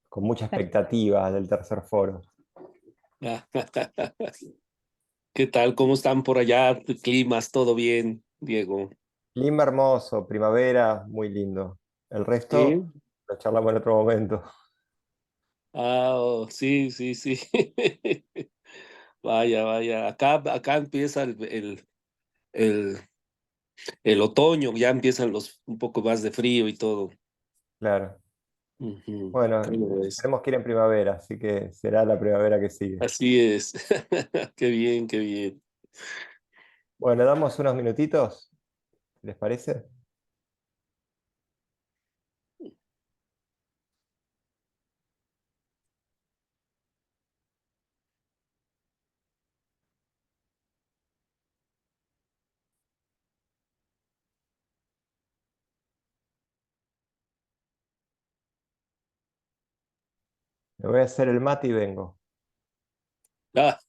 con mucha expectativa del tercer foro. ¿Qué tal? ¿Cómo están por allá? ¿Climas? ¿Todo bien, Diego? Clima hermoso, primavera, muy lindo. El resto Sí. lo charlamos en otro momento. Sí, sí, sí. Vaya, vaya. Acá empieza el, el otoño, ya empiezan los un poco más de frío y todo. Claro. Ujú. Bueno, ¿Cómo ves? tenemos que ir en primavera, así que será la primavera que sigue. Así es. Qué bien, qué bien. Bueno, damos unos minutitos, ¿les parece? Me voy a hacer el mate y vengo. Ah.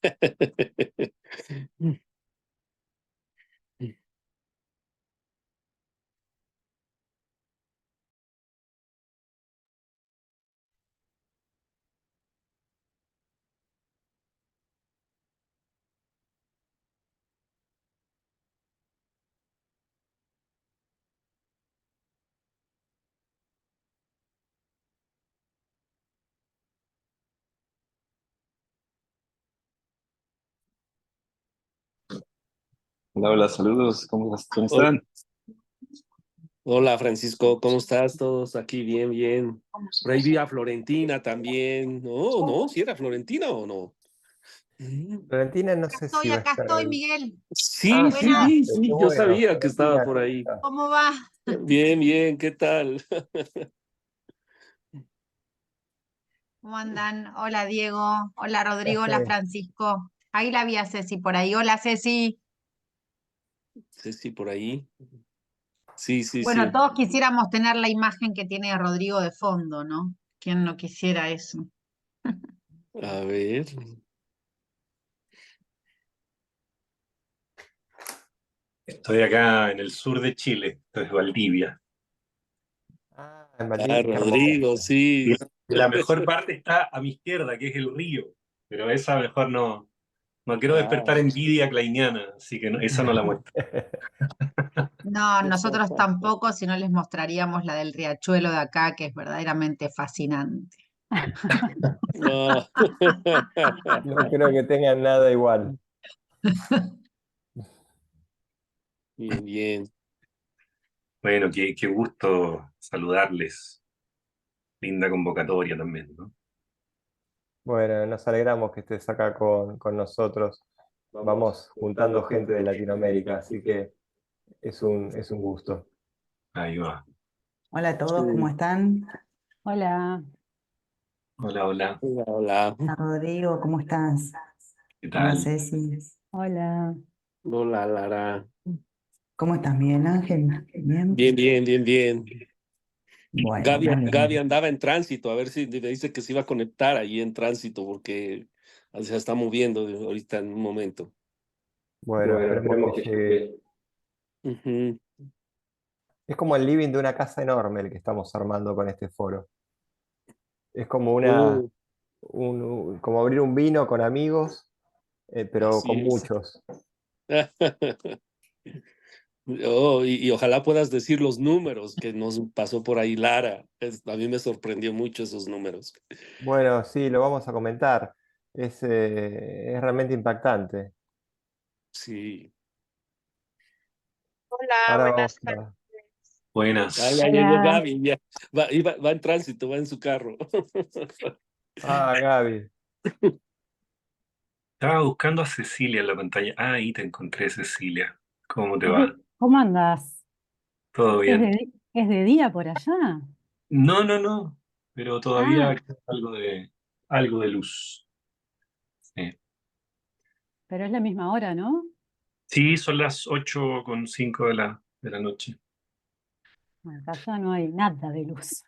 Hola, hola, saludos, ¿cómo Hol- están? Hola, Francisco, ¿cómo estás? Todos aquí bien, bien. Por ahí vi a Florentina también. No, no, si era Florentina o no. Mm. Florentina no sé si va a Acá estar estoy, hoy. Miguel. Sí, Ah, sí, Buenas, sí, qué sí, yo bueno, sabía que estaba Florentina, por ¿cómo ahí. está? ¿cómo va? Bien, bien, ¿qué tal? ¿Cómo andan? Hola, Diego. Hola, ¿Qué Rodrigo. Hola, hace? Francisco. Ahí la vi a Ceci por ahí. Hola, Ceci. Sí, sí, por ahí. Sí, sí, Bueno, sí. todos quisiéramos tener la imagen que tiene Rodrigo de fondo, ¿no? ¿Quién no quisiera eso? A ver. Estoy acá en el sur de Chile, esto es Valdivia. Ah, en Ah, Valdivia, qué Rodrigo, hermoso. sí. Y la mejor parte está a mi izquierda, que es el río, pero esa mejor no quiero Ah. despertar envidia kleiniana, así que esa no la muestro. No, nosotros tampoco, si no les mostraríamos la del riachuelo de acá, que es verdaderamente fascinante. No. No creo que tengan nada igual. Bien, bien. Bueno, qué gusto saludarles. Linda convocatoria también, ¿no? Bueno, nos alegramos que estés acá con nosotros. Vamos Vamos juntando juntando gente gente de de Latinoamérica, Latinoamérica, así así que que es un gusto. ahí va. Hola a todos, ¿cómo Sí. están? Hola, Hola, hola, Hola, hola. Hola Rodrigo, ¿cómo estás? ¿qué Hola tal? Ceci, hola. Hola, Lara. ¿cómo estás, Miguel Ángel? Bien, Bien, bien, bien, bien. bueno, me Gaby alegro. andaba en tránsito, a ver si me dice que se iba a conectar ahí en tránsito, porque se está moviendo ahorita en un momento. Bueno, Bueno, esperemos que esperemos que llegue. llegue. Ujú. Es como el living de una casa enorme el que estamos armando con este foro. Es como Oh, como abrir un vino con amigos, pero con así es. muchos. Oh, y ojalá puedas decir los números que nos pasó por ahí Lara. A mí me sorprendió mucho esos números. Bueno, sí, lo vamos a comentar. Es realmente impactante. Sí. Hola, Ahora vamos buenas tardes. a... Ah, Buenas. ya llegó Hola. Gaby, ya. Va en tránsito, va en su carro. Ah, Gaby. Estaba buscando a Cecilia en la pantalla. Ah, ahí te encontré, Cecilia. ¿Cómo te va? ¿Cómo andás? ¿Todo bien? Es de día por allá? No, no, no. Pero todavía Ah, queda algo de luz. Sí. pero es la misma hora, ¿no? Sí, son las 8:05 de la noche. Acá ya no hay nada de luz.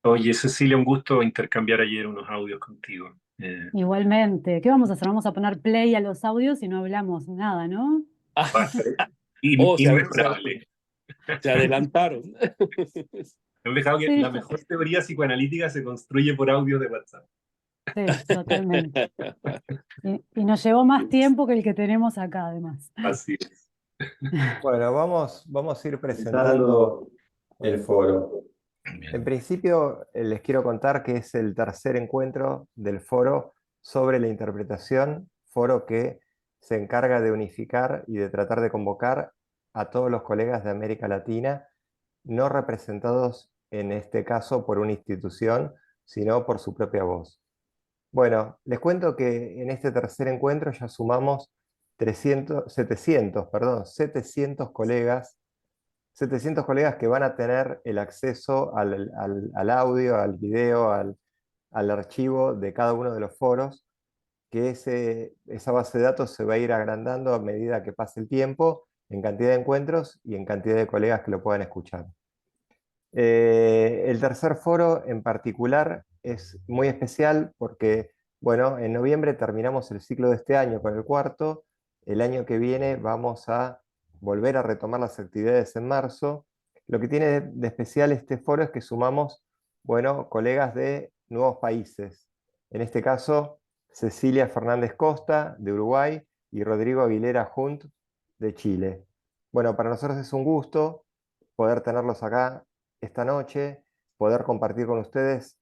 Oye, Cecilia, un gusto intercambiar ayer unos audios contigo. Igualmente, ¿qué vamos a hacer? Vamos a poner play a los audios y no hablamos nada, ¿no? Va a ser Oh, inmejorable. se adelantaron. Hemos dejado que Sí, la mejor teoría psicoanalítica se construye por audios de WhatsApp. sí, totalmente. Y nos llevó más tiempo que el que tenemos acá, además. Así es. Bueno, vamos a ir presentando el foro. En principio, les quiero contar que es el tercer encuentro del foro sobre la interpretación, foro que se encarga de unificar y de tratar de convocar a todos los colegas de América Latina, no representados en este caso por una institución, sino por su propia voz. Bueno, les cuento que en este tercer encuentro ya sumamos 700 colegas, 700 colegas que van a tener el acceso al audio, al video, al archivo de cada uno de los foros, que esa base de datos se va a ir agrandando a medida que pase el tiempo, en cantidad de encuentros y en cantidad de colegas que lo puedan escuchar. El tercer foro en particular es muy especial porque, bueno, en noviembre terminamos el ciclo de este año con el cuarto. El año que viene vamos a volver a retomar las actividades en marzo. Lo que tiene de especial este foro es que sumamos, bueno, colegas de nuevos países. En este caso, Cecilia Fernández Costa, de Uruguay, y Rodrigo Aguilera Junt, de Chile. Bueno, para nosotros es un gusto poder tenerlos acá esta noche, poder compartir con ustedes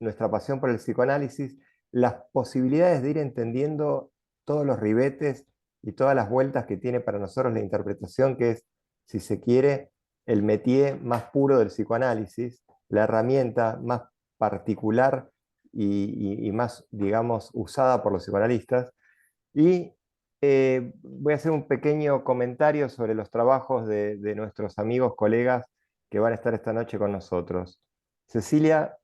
nuestra pasión por el psicoanálisis, las posibilidades de ir entendiendo todos los ribetes y todas las vueltas que tiene para nosotros la interpretación, que es, si se quiere, el métier más puro del psicoanálisis, la herramienta más particular y más, digamos, usada por los psicoanalistas. Y voy a hacer un pequeño comentario sobre los trabajos de nuestros amigos, colegas que van a estar esta noche con nosotros. Cecilia,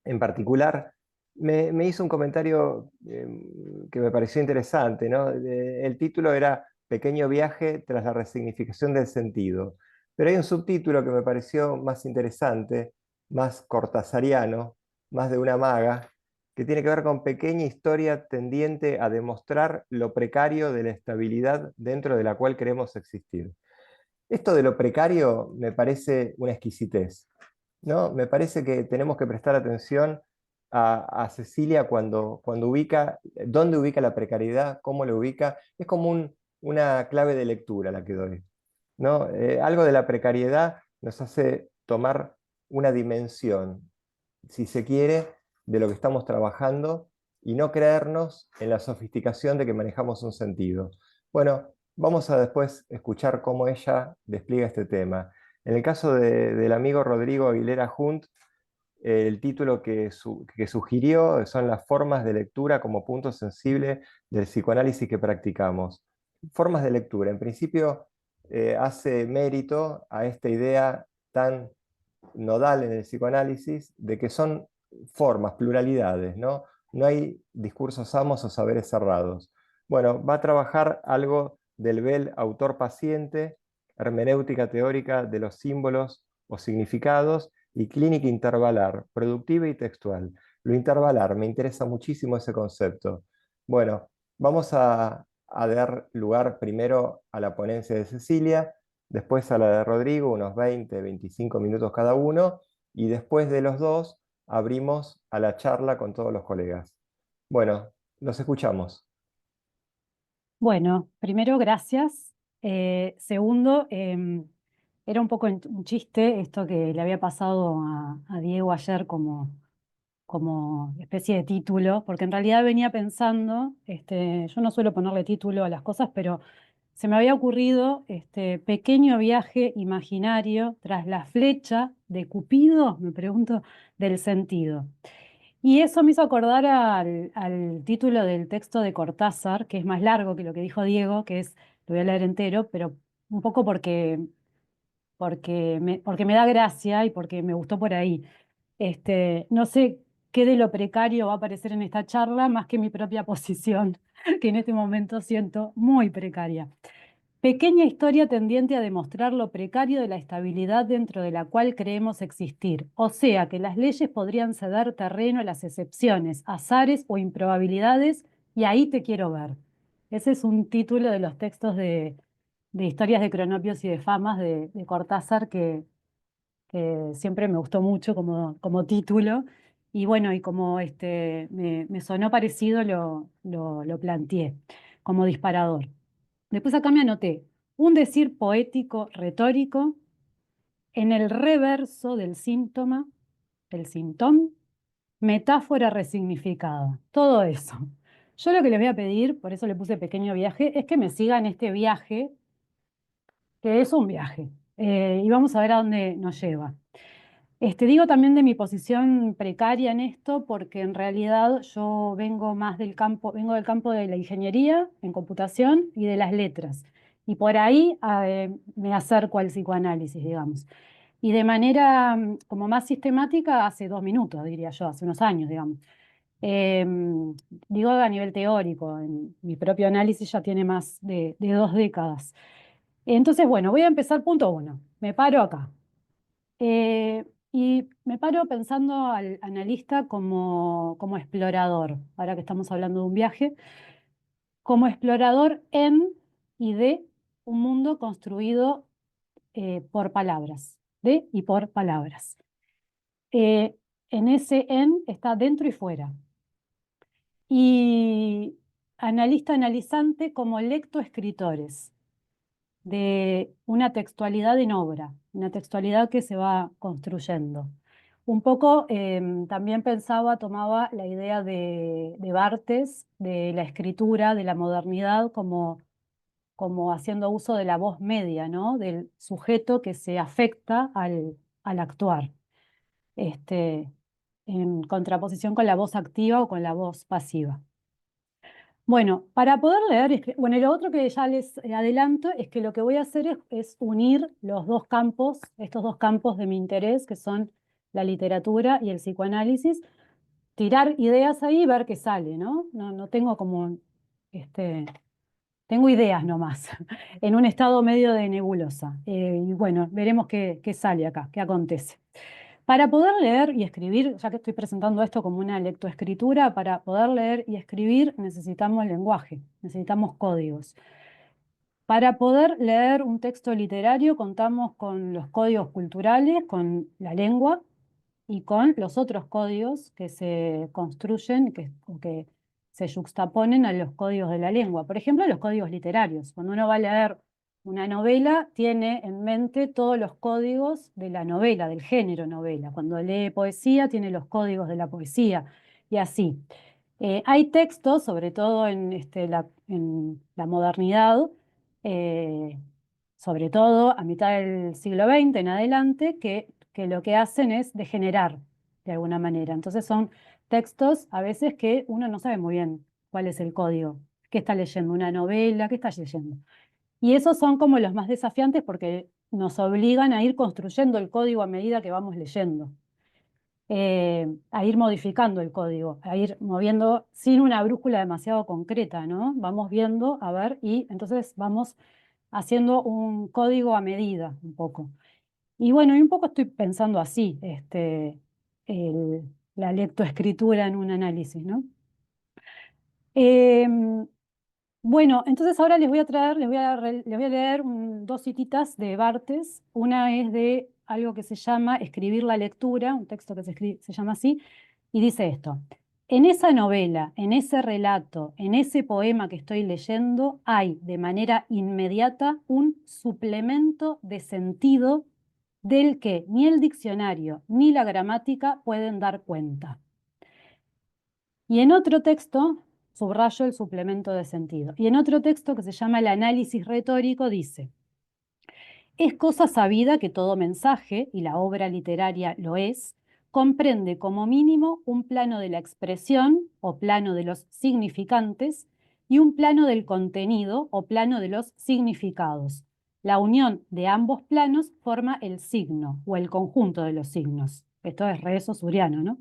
en particular, me hizo un comentario que me pareció interesante, ¿no? El título era Pequeño viaje tras la resignificación del sentido, pero hay un subtítulo que me pareció más interesante, más cortasariano, más de una maga, que tiene que ver con pequeña historia tendiente a demostrar lo precario de la estabilidad dentro de la cual queremos existir. Esto de lo precario me parece una exquisitez, ¿no? Me parece que tenemos que prestar atención a Cecilia cuando ubica, dónde ubica la precariedad, cómo lo ubica. Es como una clave de lectura la que doy, ¿no? Algo de la precariedad nos hace tomar una dimensión, si se quiere, de lo que estamos trabajando y no creernos en la sofisticación de que manejamos un sentido. Bueno, vamos a después escuchar cómo ella despliega este tema. En el caso del amigo Rodrigo Aguilera Junt, el título que sugirió son las formas de lectura como punto sensible del psicoanálisis que practicamos. Formas de lectura, en principio, hace mérito a esta idea tan nodal en el psicoanálisis de que son formas, pluralidades, ¿no? No hay discursos amos o saberes cerrados. Bueno, va a trabajar algo del Bell autor-paciente, hermenéutica teórica de los símbolos o significados y clínica intervalar, productiva y textual. Lo intervalar, me interesa muchísimo ese concepto. Bueno, vamos a dar lugar primero a la ponencia de Cecilia, después a la de Rodrigo, unos 20, 25 minutos cada uno, y después de los dos abrimos a la charla con todos los colegas. Bueno, los escuchamos. Bueno, primero, gracias. Segundo, era un poco un chiste esto que le había pasado a Diego ayer como especie de título, porque en realidad venía pensando, yo no suelo ponerle título a las cosas, pero se me había ocurrido este pequeño viaje imaginario tras la flecha de Cupido, me pregunto, del sentido. Y eso me hizo acordar al título del texto de Cortázar, que es más largo que lo que dijo Diego, que es, lo voy a leer entero, pero un poco porque me da gracia y porque me gustó por ahí. No sé qué de lo precario va a aparecer en esta charla, más que mi propia posición, que en este momento siento muy precaria. Pequeña historia tendiente a demostrar lo precario de la estabilidad dentro de la cual creemos existir, o sea que las leyes podrían ceder terreno a las excepciones, azares o improbabilidades, y ahí te quiero ver. Ese es un título de los textos de historias de Cronopios y de Famas de Cortázar que que siempre me gustó mucho como título, y bueno, y como me sonó parecido, lo planteé como disparador. Después acá me anoté un decir poético, retórico, en el reverso del síntoma, el sintón, metáfora resignificada, todo eso. Yo lo que les voy a pedir, por eso le puse pequeño viaje, es que me sigan este viaje, que es un viaje, y vamos a ver a dónde nos lleva. Digo también de mi posición precaria en esto, porque en realidad yo vengo vengo del campo de la ingeniería en computación y de las letras. Y por ahí me acerco al psicoanálisis, digamos. Y de manera como más sistemática hace 2 minutos, diría yo, hace unos años, digamos. Digo a nivel teórico, en mi propio análisis ya tiene más de 2 décadas. Entonces, bueno, voy a empezar punto 1. Me paro acá. Y me paro pensando al analista como explorador, ahora que estamos hablando de un viaje, como explorador en y de un mundo construido por palabras, de y por palabras. En ese en está dentro y fuera. Y analista, analizante como lectoescritores de una textualidad en obra, una textualidad que se va construyendo. Un poco también tomaba la idea de Barthes, de la escritura, de la modernidad, como haciendo uso de la voz media, ¿no? Del sujeto que se afecta al actuar, en contraposición con la voz activa o con la voz pasiva. Bueno, para poder leer, bueno, y lo otro que ya les adelanto es que lo que voy a hacer es unir los dos campos, estos dos campos de mi interés, que son la literatura y el psicoanálisis, tirar ideas ahí y ver qué sale, ¿no? No tengo como, tengo ideas nomás, en un estado medio de nebulosa. Y bueno, veremos qué sale acá, qué acontece. Para poder leer y escribir, ya que estoy presentando esto como una lectoescritura, para poder leer y escribir necesitamos lenguaje, necesitamos códigos. Para poder leer un texto literario contamos con los códigos culturales, con la lengua y con los otros códigos que se construyen, que se yuxtaponen a los códigos de la lengua. Por ejemplo, los códigos literarios. Cuando uno va a leer una novela, tiene en mente todos los códigos de la novela, del género novela. Cuando lee poesía, tiene los códigos de la poesía, y así. Hay textos, sobre todo en la modernidad, sobre todo a mitad del siglo XX en adelante, que lo que hacen es degenerar de alguna manera. Entonces son textos a veces que uno no sabe muy bien cuál es el código. ¿Qué está leyendo? ¿Una novela? ¿Qué está leyendo? Y esos son como los más desafiantes porque nos obligan a ir construyendo el código a medida que vamos leyendo. A ir modificando el código, a ir moviendo sin una brújula demasiado concreta, ¿no? Vamos viendo, a ver, y entonces vamos haciendo un código a medida, un poco. Y bueno, y un poco estoy pensando así, la lectoescritura en un análisis, ¿no? Bueno, entonces ahora les voy a leer 2 cititas de Barthes. Una es de algo que se llama Escribir la lectura, un texto que se llama así, y dice esto: en esa novela, en ese relato, en ese poema que estoy leyendo, hay de manera inmediata un suplemento de sentido del que ni el diccionario ni la gramática pueden dar cuenta. Y en otro texto, subrayo el suplemento de sentido, y en otro texto que se llama El análisis retórico dice: es cosa sabida que todo mensaje, y la obra literaria lo es, comprende como mínimo un plano de la expresión o plano de los significantes y un plano del contenido o plano de los significados. La unión de ambos planos forma el signo o el conjunto de los signos. Esto es re sosuriano, ¿no?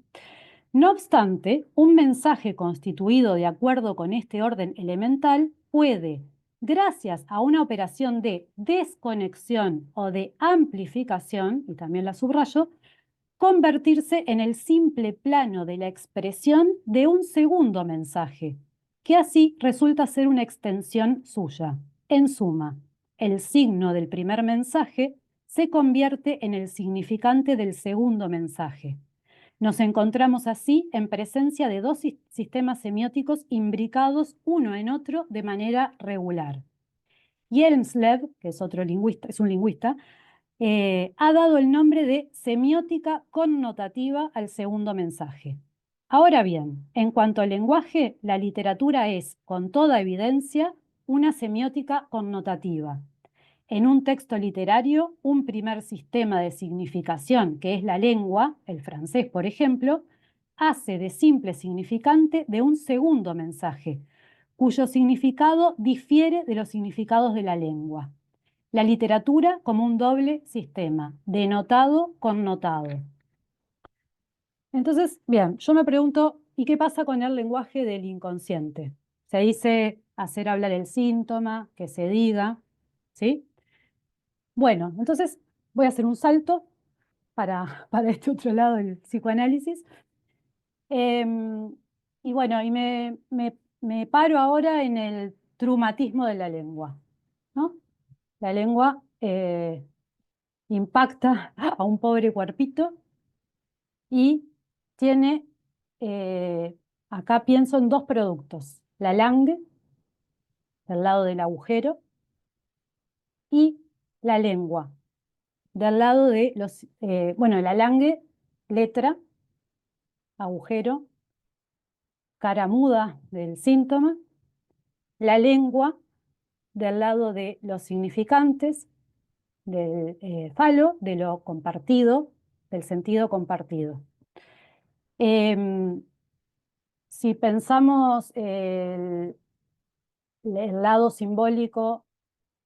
No obstante, un mensaje constituido de acuerdo con este orden elemental puede, gracias a una operación de desconexión o de amplificación, y también la subrayo, convertirse en el simple plano de la expresión de un segundo mensaje, que así resulta ser una extensión suya. En suma, el signo del primer mensaje se convierte en el significante del segundo mensaje. Nos encontramos así en presencia de dos sistemas semióticos imbricados uno en otro de manera regular. Hjelmslev, que es otro lingüista, es un lingüista, ha dado el nombre de semiótica connotativa al segundo mensaje. Ahora bien, en cuanto al lenguaje, la literatura es, con toda evidencia, una semiótica connotativa. En un texto literario, un primer sistema de significación, que es la lengua, el francés por ejemplo, hace de simple significante de un segundo mensaje, cuyo significado difiere de los significados de la lengua. La literatura como un doble sistema, denotado-connotado. Entonces, bien, yo me pregunto, ¿y qué pasa con el lenguaje del inconsciente? Se dice hacer hablar el síntoma, que se diga, ¿sí? Bueno, entonces voy a hacer un salto para este otro lado del psicoanálisis. Y bueno, me paro ahora en el traumatismo de la lengua, ¿no? La lengua impacta a un pobre cuerpito y tiene, acá pienso en dos productos, la langue, del lado del agujero, y la lengua, del lado de los, bueno, la langue, letra, agujero, cara muda del síntoma, la lengua, del lado de los significantes, del falo, de lo compartido, del sentido compartido. Si pensamos el lado simbólico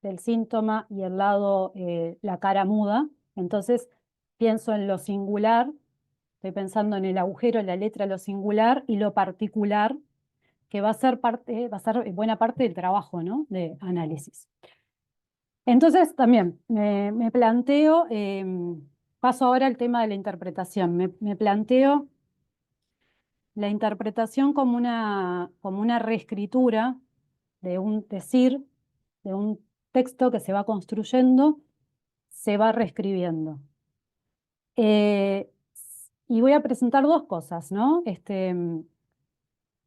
del síntoma y el lado, la cara muda, entonces pienso en lo singular, estoy pensando en el agujero, la letra, lo singular y lo particular, que va a ser buena parte del trabajo, ¿no?, de análisis. Entonces también me planteo, paso ahora al tema de la interpretación, me planteo la interpretación como una reescritura de un decir, de un texto que se va construyendo, se va reescribiendo. Y voy a presentar dos cosas, ¿no?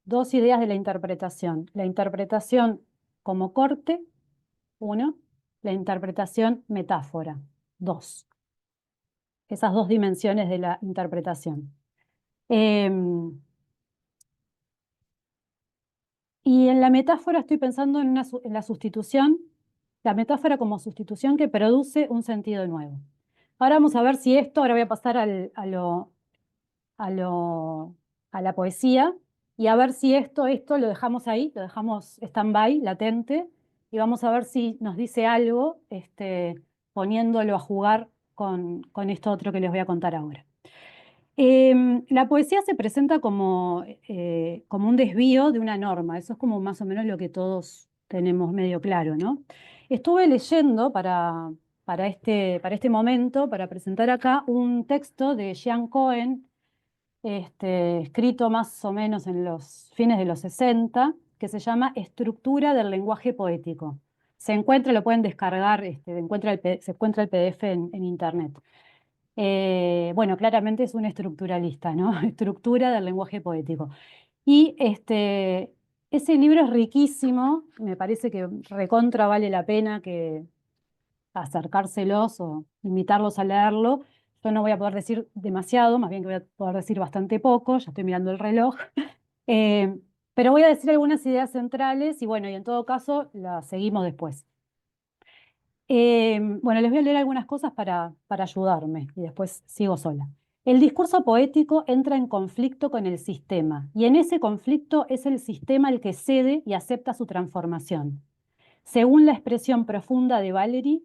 Dos ideas de la interpretación. La interpretación como corte, uno, la interpretación metáfora, dos. Esas dos dimensiones de la interpretación. Y en la metáfora estoy pensando en la sustitución, la metáfora como sustitución que produce un sentido nuevo. Ahora vamos a ver si esto, ahora voy a pasar a la poesía, y a ver si esto lo dejamos ahí, lo dejamos stand-by, latente, y vamos a ver si nos dice algo, poniéndolo a jugar con esto otro que les voy a contar ahora. La poesía se presenta como un desvío de una norma, eso es como más o menos lo que todos tenemos medio claro, ¿no? Estuve leyendo para este momento, para presentar acá, un texto de Jean Cohen, escrito más o menos en los fines de los 60, que se llama Estructura del lenguaje poético. Se encuentra, lo pueden descargar, se encuentra el PDF en internet. Bueno, claramente es un estructuralista, ¿no? Estructura del lenguaje poético. Y ese libro es riquísimo, me parece que recontra vale la pena que acercárselos o invitarlos a leerlo. Yo no voy a poder decir demasiado, más bien que voy a poder decir bastante poco, ya estoy mirando el reloj. Pero voy a decir algunas ideas centrales y bueno, y en todo caso las seguimos después. Bueno, les voy a leer algunas cosas para ayudarme y después sigo sola. El discurso poético entra en conflicto con el sistema y en ese conflicto es el sistema el que cede y acepta su transformación. Según la expresión profunda de Valery,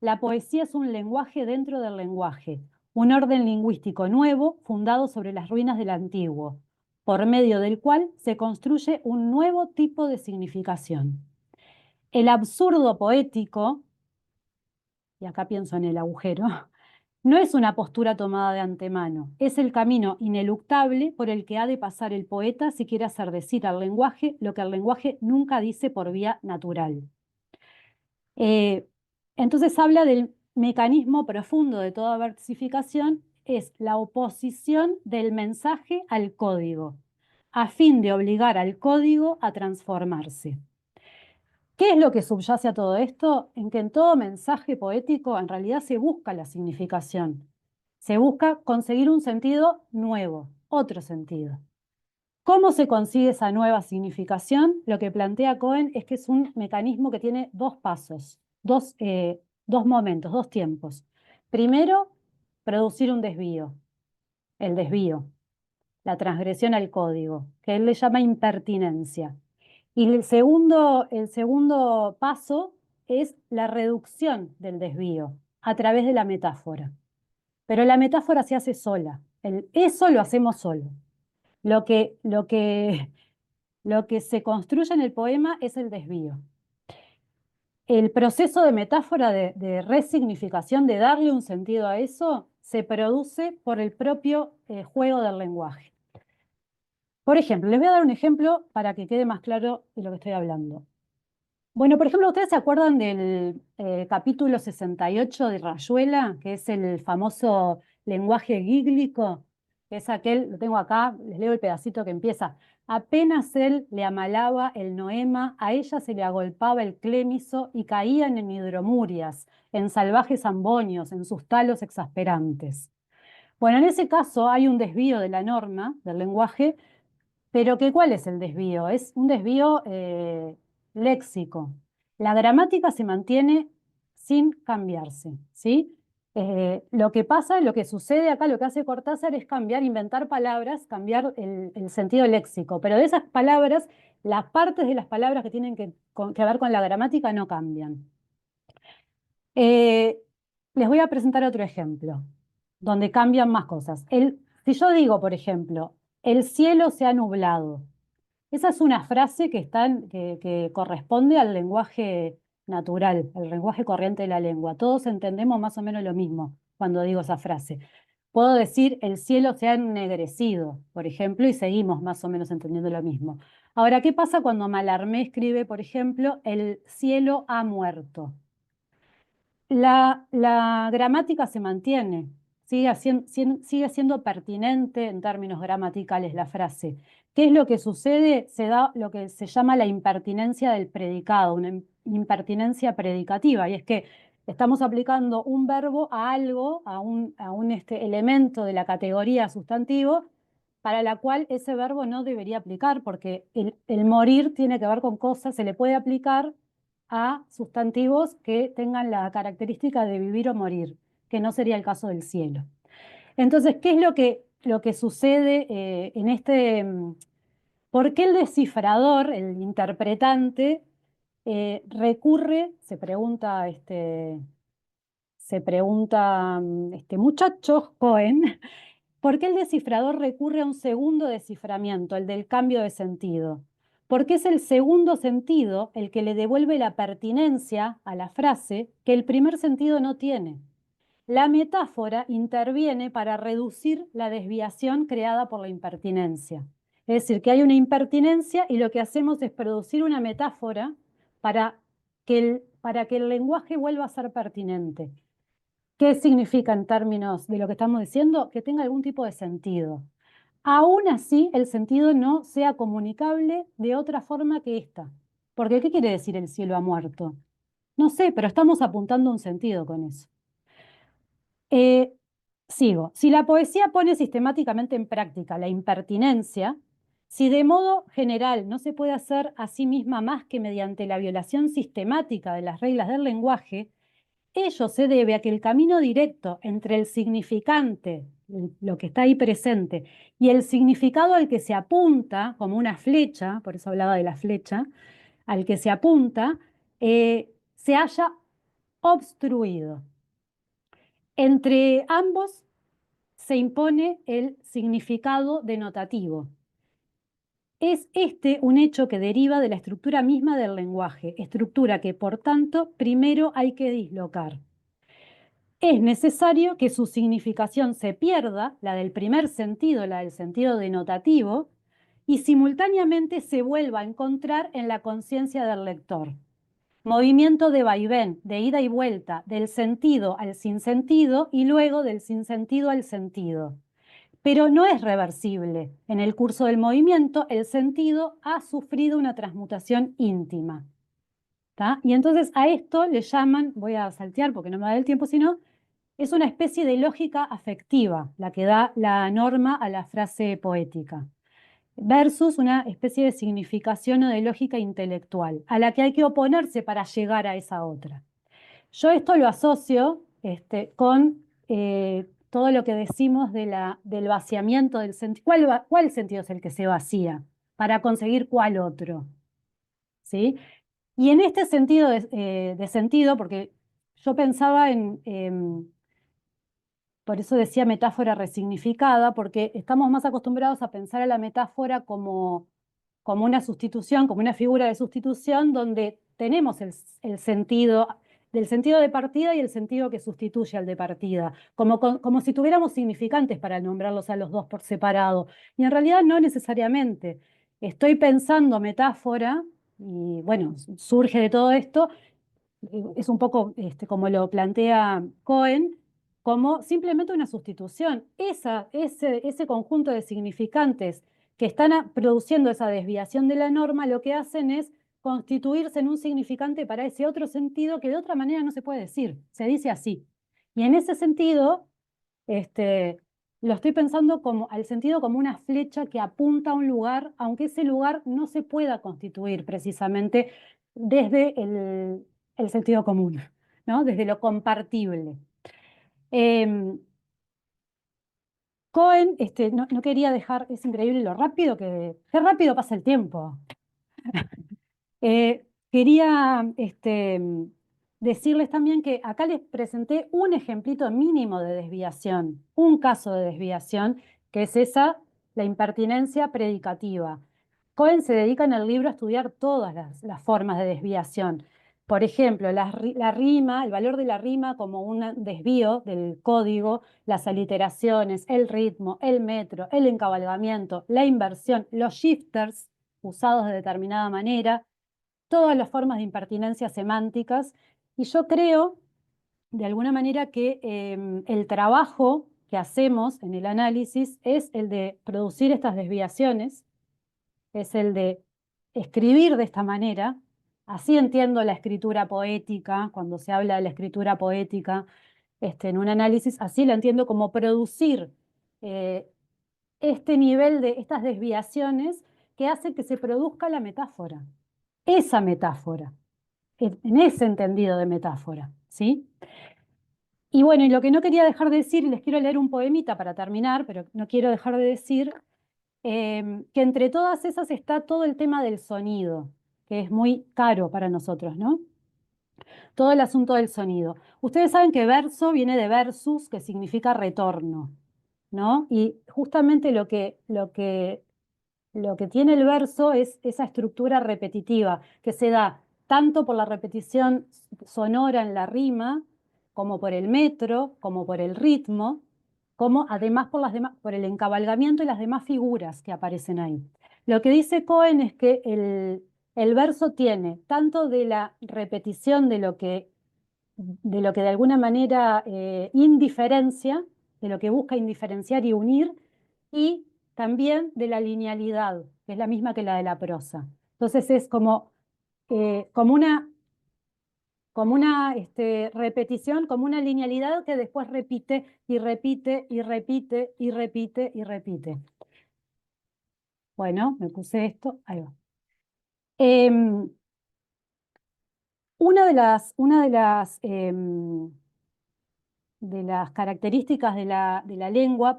la poesía es un lenguaje dentro del lenguaje, un orden lingüístico nuevo fundado sobre las ruinas del antiguo, por medio del cual se construye un nuevo tipo de significación. El absurdo poético, y acá pienso en el agujero, no es una postura tomada de antemano, es el camino ineluctable por el que ha de pasar el poeta si quiere hacer decir al lenguaje lo que el lenguaje nunca dice por vía natural. Entonces habla mecanismo profundo de toda versificación es la oposición del mensaje al código, a fin de obligar al código a transformarse. ¿Qué es lo que subyace a todo esto? En que en todo mensaje poético en realidad se busca la significación. Se busca conseguir un sentido nuevo, otro sentido. ¿Cómo se consigue esa nueva significación? Lo que plantea Cohen es que es un mecanismo que tiene dos pasos, dos momentos, dos tiempos. Primero, producir un desvío, el desvío, la transgresión al código, que él le llama impertinencia. Y el segundo paso es la reducción del desvío a través de la metáfora. Pero la metáfora se hace sola. Eso lo hacemos solo. Lo que se construye en el poema es el desvío. El proceso de metáfora, de resignificación, de darle un sentido a eso, se produce por el propio juego del lenguaje. Por ejemplo, les voy a dar un ejemplo para que quede más claro de lo que estoy hablando. Bueno, por ejemplo, ¿ustedes se acuerdan del capítulo 68 de Rayuela, que es el famoso lenguaje gíglico? Es aquel, lo tengo acá, les leo el pedacito que empieza. Apenas él le amalaba el noema, a ella se le agolpaba el clémiso y caían en hidromurias, en salvajes ambonios, en sus talos exasperantes. Bueno, en ese caso hay un desvío de la norma del lenguaje, pero ¿cuál es el desvío? Es un desvío léxico. La gramática se mantiene sin cambiarse, ¿sí? Lo que pasa, lo que sucede acá, lo que hace Cortázar es cambiar, inventar palabras, cambiar el sentido léxico, pero de esas palabras, las partes de las palabras que tienen que ver con la gramática no cambian. Les voy a presentar otro ejemplo, donde cambian más cosas. Si yo digo, por ejemplo, el cielo se ha nublado, esa es una frase que corresponde al lenguaje natural, al lenguaje corriente de la lengua. Todos entendemos más o menos lo mismo cuando digo esa frase. Puedo decir el cielo se ha ennegrecido, por ejemplo, y seguimos más o menos entendiendo lo mismo. Ahora, ¿qué pasa cuando Mallarmé escribe, por ejemplo, el cielo ha muerto? La gramática se mantiene, sigue siendo pertinente en términos gramaticales la frase. ¿Qué es lo que sucede? Se da lo que se llama la impertinencia del predicado, una impertinencia predicativa, y es que estamos aplicando un verbo a algo, a un elemento de la categoría sustantivo, para la cual ese verbo no debería aplicar, porque el morir tiene que ver con cosas, se le puede aplicar a sustantivos que tengan la característica de vivir o morir, que no sería el caso del cielo. Entonces, ¿qué es lo que sucede en este? ¿Por qué el descifrador, el interpretante, recurre, se pregunta este muchacho Cohen, ¿por qué el descifrador recurre a un segundo desciframiento, el del cambio de sentido? Porque es el segundo sentido el que le devuelve la pertinencia a la frase que el primer sentido no tiene. La metáfora interviene para reducir la desviación creada por la impertinencia. Es decir, que hay una impertinencia y lo que hacemos es producir una metáfora para que el lenguaje vuelva a ser pertinente. ¿Qué significa en términos de lo que estamos diciendo? Que tenga algún tipo de sentido. Aún así, el sentido no sea comunicable de otra forma que esta. Porque, ¿qué quiere decir el cielo ha muerto? No sé, pero estamos apuntando un sentido con eso. Sigo. Si la poesía pone sistemáticamente en práctica la impertinencia, si de modo general no se puede hacer a sí misma más que mediante la violación sistemática de las reglas del lenguaje, ello se debe a que el camino directo entre el significante, lo que está ahí presente, y el significado al que se apunta, como una flecha, por eso hablaba de la flecha, al que se apunta, se haya obstruido. Entre ambos se impone el significado denotativo. Es este un hecho que deriva de la estructura misma del lenguaje, estructura que, por tanto, primero hay que dislocar. Es necesario que su significación se pierda, la del primer sentido, la del sentido denotativo, y simultáneamente se vuelva a encontrar en la conciencia del lector. movimiento de vaivén, de ida y vuelta, del sentido al sinsentido y luego del sinsentido al sentido. Pero no es reversible. En el curso del movimiento, el sentido ha sufrido una transmutación íntima. ¿Tá? Y entonces a esto le llaman, voy a saltear porque no me da el tiempo, sino es una especie de lógica afectiva, la que da la norma a la frase poética, versus una especie de significación o de lógica intelectual, a la que hay que oponerse para llegar a esa otra. Yo esto lo asocio con todo lo que decimos del vaciamiento del sentido. ¿Cuál sentido es el que se vacía? Para conseguir cuál otro. ¿Sí? Y en este sentido de sentido, porque yo pensaba por eso decía metáfora resignificada, porque estamos más acostumbrados a pensar a la metáfora como una sustitución, como una figura de sustitución, donde tenemos el sentido, del sentido de partida y el sentido que sustituye al de partida, como si tuviéramos significantes para nombrarlos a los dos por separado. Y en realidad no necesariamente. Estoy pensando metáfora, y bueno, surge de todo esto, es un poco como lo plantea Cohen, como simplemente una sustitución. Ese conjunto de significantes que están produciendo esa desviación de la norma, lo que hacen es constituirse en un significante para ese otro sentido que de otra manera no se puede decir, se dice así. Y en ese sentido, lo estoy pensando al sentido como una flecha que apunta a un lugar, aunque ese lugar no se pueda constituir precisamente desde el sentido común, ¿no? Desde lo compartible. Cohen, no quería dejar, es increíble lo rápido qué rápido pasa el tiempo. Quería decirles también que acá les presenté un ejemplito mínimo de desviación, un caso de desviación, que es la impertinencia predicativa. Cohen se dedica en el libro a estudiar todas las formas de desviación. Por ejemplo, la rima, el valor de la rima como un desvío del código, las aliteraciones, el ritmo, el metro, el encabalgamiento, la inversión, los shifters usados de determinada manera, todas las formas de impertinencia semánticas. Y yo creo, de alguna manera, que el trabajo que hacemos en el análisis es el de producir estas desviaciones, es el de escribir de esta manera. Así entiendo la escritura poética, cuando se habla de la escritura poética en un análisis, así la entiendo como producir este nivel de estas desviaciones que hace que se produzca la metáfora. Esa metáfora, en ese entendido de metáfora, ¿sí? Y bueno, y lo que no quería dejar de decir, y les quiero leer un poemita para terminar, pero no quiero dejar de decir que entre todas esas está todo el tema del sonido, que es muy caro para nosotros, ¿no? Todo el asunto del sonido. Ustedes saben que verso viene de versus, que significa retorno, ¿no? Y justamente lo que tiene el verso es esa estructura repetitiva que se da tanto por la repetición sonora en la rima, como por el metro, como por el ritmo, como además por el encabalgamiento y las demás figuras que aparecen ahí. Lo que dice Cohen es que el verso tiene tanto de la repetición de lo que de alguna manera indiferencia, de lo que busca indiferenciar y unir, y también de la linealidad, que es la misma que la de la prosa. Entonces es como una repetición, como una linealidad que después repite y repite y repite y repite y repite. Bueno, me puse esto, ahí va. Una de las características de la lengua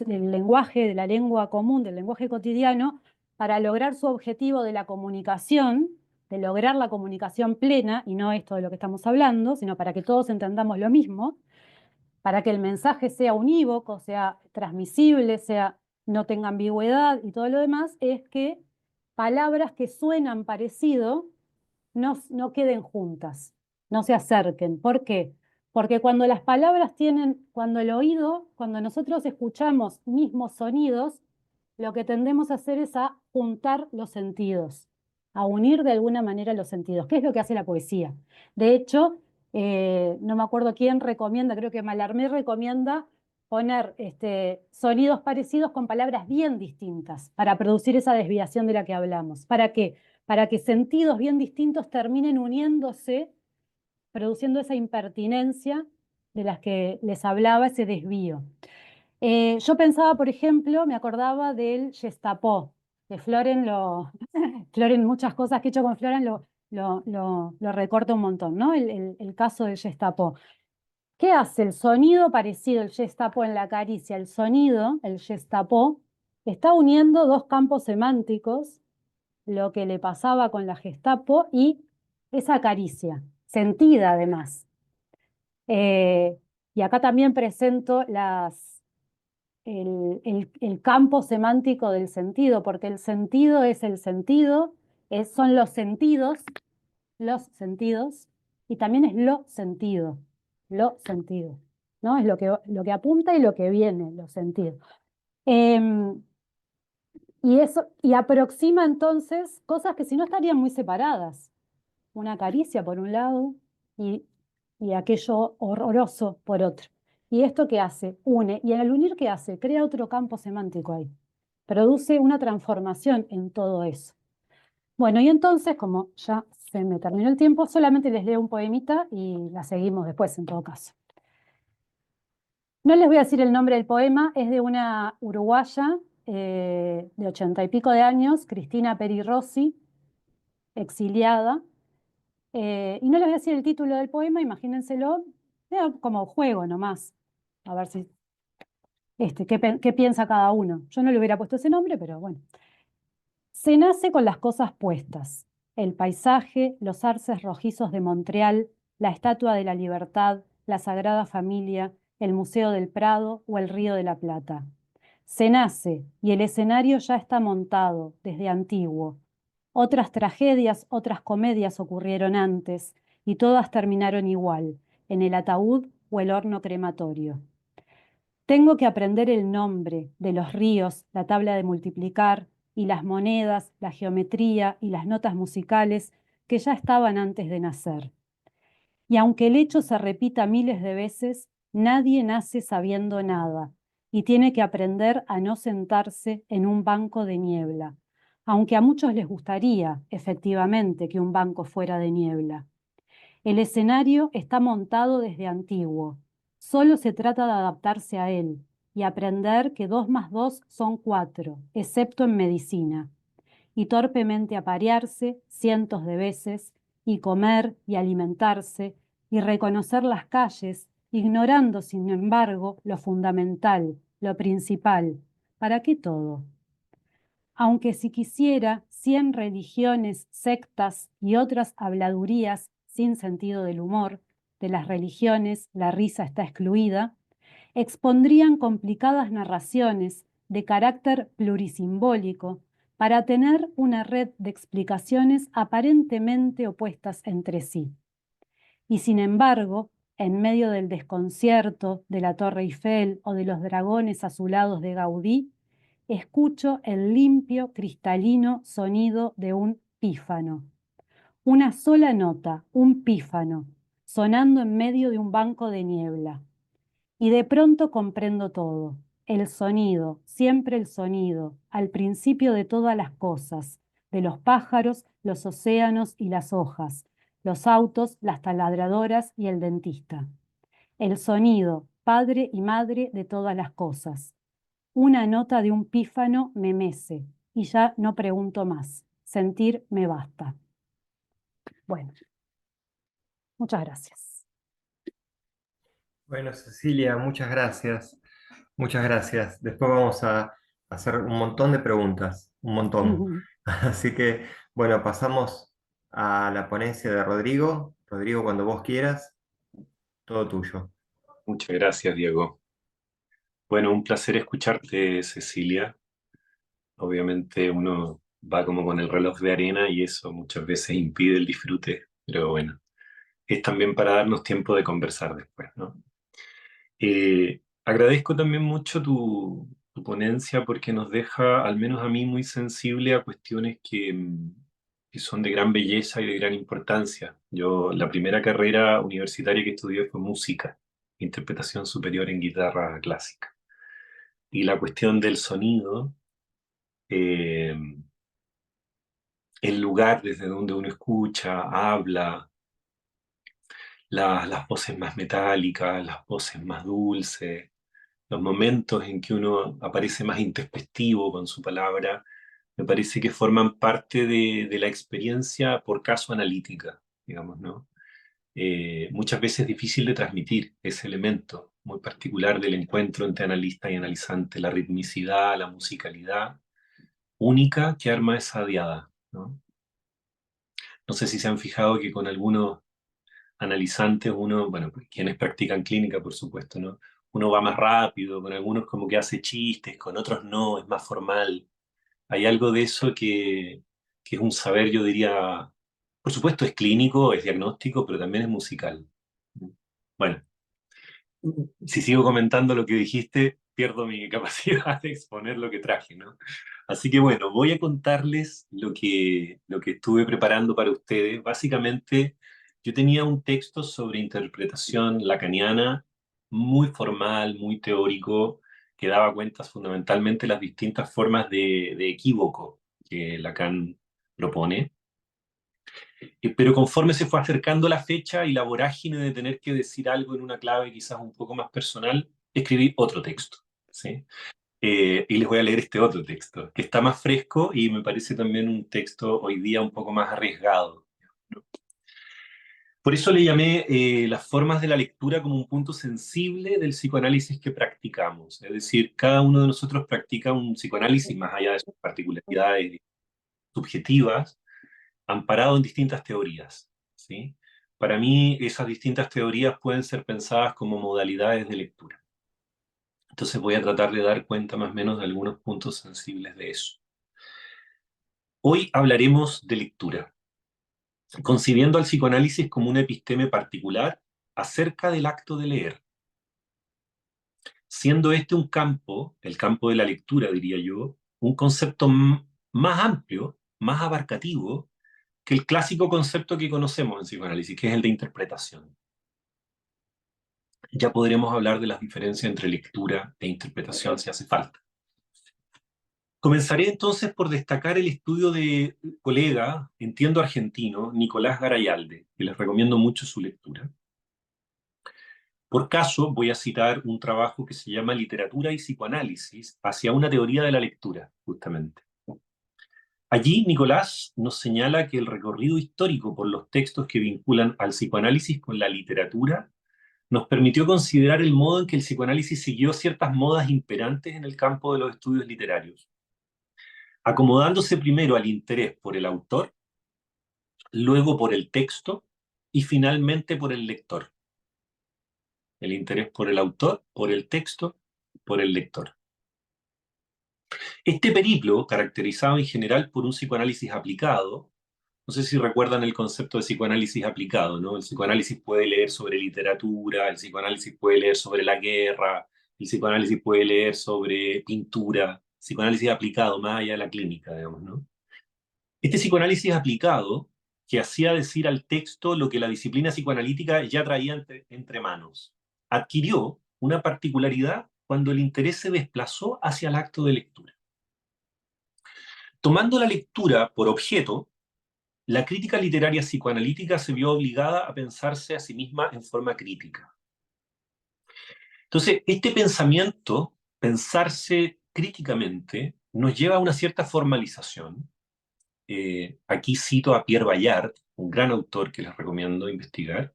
el lenguaje de la lengua común, del lenguaje cotidiano, para lograr su objetivo de la comunicación, de lograr la comunicación plena, y no esto de lo que estamos hablando, sino para que todos entendamos lo mismo, para que el mensaje sea unívoco, sea transmisible, no tenga ambigüedad y todo lo demás, es que palabras que suenan parecido no queden juntas, no se acerquen. ¿Por qué? Porque cuando las palabras cuando nosotros escuchamos mismos sonidos, lo que tendemos a hacer es a juntar los sentidos. a unir de alguna manera los sentidos, que es lo que hace la poesía. De hecho, no me acuerdo quién recomienda, creo que Mallarmé recomienda poner sonidos parecidos con palabras bien distintas para producir esa desviación de la que hablamos. ¿Para qué? Para que sentidos bien distintos terminen uniéndose, produciendo esa impertinencia de las que les hablaba, ese desvío. Yo pensaba, por ejemplo, me acordaba del Gestapo, que Floren Floren, muchas cosas que he hecho con Floren lo recorta un montón, ¿no? El caso del Gestapo. ¿Qué hace? El sonido parecido, el Gestapo en la caricia, el sonido, el Gestapo, está uniendo dos campos semánticos, lo que le pasaba con la Gestapo y esa caricia, sentida además. Y acá también presento el campo semántico del sentido, porque el sentido es el sentido, son los sentidos, y también es lo sentido, ¿no? Es lo que apunta y lo que viene, los sentidos. Y aproxima entonces cosas que si no estarían muy separadas. Una caricia por un lado y aquello horroroso por otro. ¿Y esto qué hace? Une. Y en el unir, ¿qué hace? Crea otro campo semántico ahí. Produce una transformación en todo eso. Bueno, y entonces, como ya se me terminó el tiempo, solamente les leo un poemita y la seguimos después, en todo caso. No les voy a decir el nombre del poema, es de una uruguaya de 80 y pico de años, Cristina Peri Rossi, exiliada. Y no les voy a decir el título del poema, imagínenselo, como juego nomás. A ver si qué piensa cada uno. Yo no le hubiera puesto ese nombre, pero bueno. Se nace con las cosas puestas: el paisaje, los arces rojizos de Montreal, la Estatua de la Libertad, la Sagrada Familia, el Museo del Prado o el Río de la Plata. Se nace y el escenario ya está montado desde antiguo. Otras tragedias, otras comedias ocurrieron antes y todas terminaron igual, en el ataúd o el horno crematorio. Tengo que aprender el nombre de los ríos, la tabla de multiplicar y las monedas, la geometría y las notas musicales que ya estaban antes de nacer. Y aunque el hecho se repita miles de veces, nadie nace sabiendo nada y tiene que aprender a no sentarse en un banco de niebla, aunque a muchos les gustaría, efectivamente, que un banco fuera de niebla. El escenario está montado desde antiguo. Solo se trata de adaptarse a él y aprender que 2 más 2 son 4, excepto en medicina, y torpemente aparearse cientos de veces, y comer y alimentarse, y reconocer las calles, ignorando, sin embargo, lo fundamental, lo principal. ¿Para qué todo? Aunque si quisiera 100 religiones, sectas y otras habladurías sin sentido del humor, de las religiones la risa está excluida, expondrían complicadas narraciones de carácter plurisimbólico para tener una red de explicaciones aparentemente opuestas entre sí. Y sin embargo, en medio del desconcierto de la Torre Eiffel o de los dragones azulados de Gaudí, escucho el limpio, cristalino sonido de un pífano. Una sola nota, un pífano, sonando en medio de un banco de niebla. Y de pronto comprendo todo. El sonido, siempre el sonido, al principio de todas las cosas, de los pájaros, los océanos y las hojas, los autos, las taladradoras y el dentista. El sonido, padre y madre de todas las cosas. Una nota de un pífano me mece y ya no pregunto más. Sentir me basta. Bueno, muchas gracias. Bueno, Cecilia, muchas gracias. Muchas gracias. Después vamos a hacer un montón de preguntas, un montón. Así que, bueno, pasamos a la ponencia de Rodrigo. Rodrigo, cuando vos quieras, todo tuyo. Muchas gracias, Diego. Bueno, un placer escucharte, Cecilia. Obviamente uno va como con el reloj de arena y eso muchas veces impide el disfrute, pero bueno, es también para darnos tiempo de conversar después, ¿no? Agradezco también mucho tu ponencia porque nos deja, al menos a mí, muy sensible a cuestiones que son de gran belleza y de gran importancia. Yo, la primera carrera universitaria que estudié fue música, interpretación superior en guitarra clásica. Y la cuestión del sonido, eh, el lugar desde donde uno escucha, habla, las voces más metálicas, las voces más dulces, los momentos en que uno aparece más introspectivo con su palabra, me parece que forman parte de la experiencia por caso analítica, digamos, ¿no? Muchas veces es difícil de transmitir ese elemento muy particular del encuentro entre analista y analizante, la ritmicidad, la musicalidad única que arma esa diada, ¿no? No sé si se han fijado que con algunos analizantes uno, bueno, pues, quienes practican clínica, por supuesto, ¿no? Uno va más rápido, con algunos como que hace chistes, con otros no, es más formal. Hay algo de eso que es un saber, yo diría, por supuesto es clínico, es diagnóstico, pero también es musical. Bueno, si sigo comentando lo que dijiste, pierdo mi capacidad de exponer lo que traje, ¿no? Así que bueno, voy a contarles lo que estuve preparando para ustedes. Básicamente, yo tenía un texto sobre interpretación lacaniana, muy formal, muy teórico, que daba cuenta fundamentalmente de las distintas formas de equívoco que Lacan propone. Pero conforme se fue acercando la fecha y la vorágine de tener que decir algo en una clave quizás un poco más personal, escribí otro texto, ¿sí? Y les voy a leer este otro texto, que está más fresco y me parece también un texto hoy día un poco más arriesgado. Por eso le llamé las formas de la lectura como un punto sensible del psicoanálisis que practicamos. Es decir, cada uno de nosotros practica un psicoanálisis más allá de sus particularidades subjetivas, amparado en distintas teorías, ¿sí? Para mí, esas distintas teorías pueden ser pensadas como modalidades de lectura. Entonces voy a tratar de dar cuenta más o menos de algunos puntos sensibles de eso. Hoy hablaremos de lectura, concibiendo al psicoanálisis como una episteme particular acerca del acto de leer, siendo este un campo, el campo de la lectura, diría yo, un concepto más amplio, más abarcativo, que el clásico concepto que conocemos en psicoanálisis, que es el de interpretación. Ya podremos hablar de las diferencias entre lectura e interpretación si hace falta. Comenzaré entonces por destacar el estudio de colega, entiendo argentino, Nicolás Garayalde, que les recomiendo mucho su lectura. Por caso, voy a citar un trabajo que se llama Literatura y psicoanálisis hacia una teoría de la lectura, justamente. Allí, Nicolás nos señala que el recorrido histórico por los textos que vinculan al psicoanálisis con la literatura nos permitió considerar el modo en que el psicoanálisis siguió ciertas modas imperantes en el campo de los estudios literarios, acomodándose primero al interés por el autor, luego por el texto y finalmente por el lector. El interés por el autor, por el texto, por el lector. Este periplo, caracterizado en general por un psicoanálisis aplicado, no sé si recuerdan el concepto de psicoanálisis aplicado, ¿no? El psicoanálisis puede leer sobre literatura, el psicoanálisis puede leer sobre la guerra, el psicoanálisis puede leer sobre pintura, psicoanálisis aplicado, más allá de la clínica, digamos, ¿no? Este psicoanálisis aplicado, que hacía decir al texto lo que la disciplina psicoanalítica ya traía entre manos, adquirió una particularidad cuando el interés se desplazó hacia el acto de lectura. Tomando la lectura por objeto, la crítica literaria psicoanalítica se vio obligada a pensarse a sí misma en forma crítica. Entonces, este pensamiento, pensarse críticamente, nos lleva a una cierta formalización. Aquí cito a Pierre Bayard, un gran autor que les recomiendo investigar.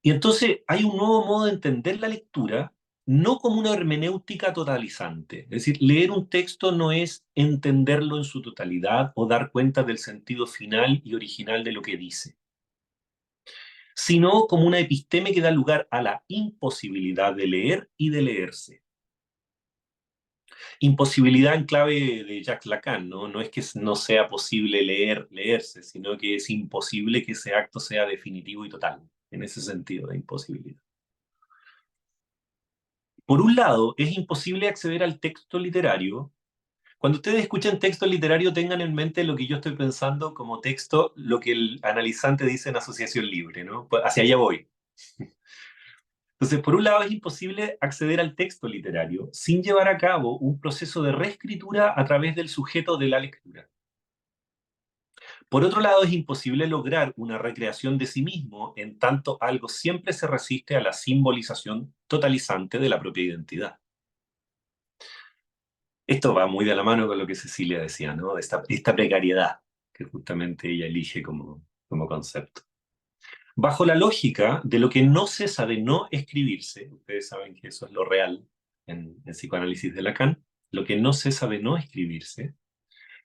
Y entonces hay un nuevo modo de entender la lectura, no como una hermenéutica totalizante. Es decir, leer un texto no es entenderlo en su totalidad o dar cuenta del sentido final y original de lo que dice, sino como una episteme que da lugar a la imposibilidad de leer y de leerse. Imposibilidad en clave de Jacques Lacan, ¿no? No es que no sea posible leerse, sino que es imposible que ese acto sea definitivo y total, en ese sentido de imposibilidad. Por un lado, es imposible acceder al texto literario Cuando ustedes escuchen texto literario, tengan en mente lo que yo estoy pensando como texto, lo que el analizante dice en asociación libre, ¿no? Pues hacia allá voy. Entonces, por un lado, es imposible acceder al texto literario sin llevar a cabo un proceso de reescritura a través del sujeto de la lectura. Por otro lado, es imposible lograr una recreación de sí mismo en tanto algo siempre se resiste a la simbolización totalizante de la propia identidad. Esto va muy de la mano con lo que Cecilia decía, ¿no? Esta precariedad que justamente ella elige como concepto. Bajo la lógica de lo que no cesa de no escribirse, ustedes saben que eso es lo real en el psicoanálisis de Lacan, lo que no cesa de no escribirse,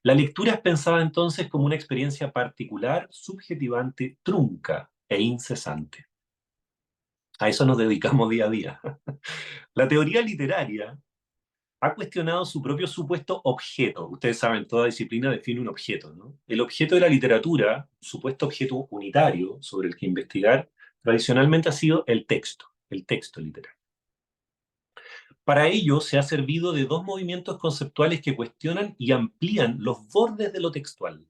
la lectura es pensada entonces como una experiencia particular, subjetivante, trunca e incesante. A eso nos dedicamos día a día. La teoría literaria ha cuestionado su propio supuesto objeto. Ustedes saben, toda disciplina define un objeto, ¿no? El objeto de la literatura, supuesto objeto unitario sobre el que investigar, tradicionalmente ha sido el texto literario. Para ello se ha servido de dos movimientos conceptuales que cuestionan y amplían los bordes de lo textual.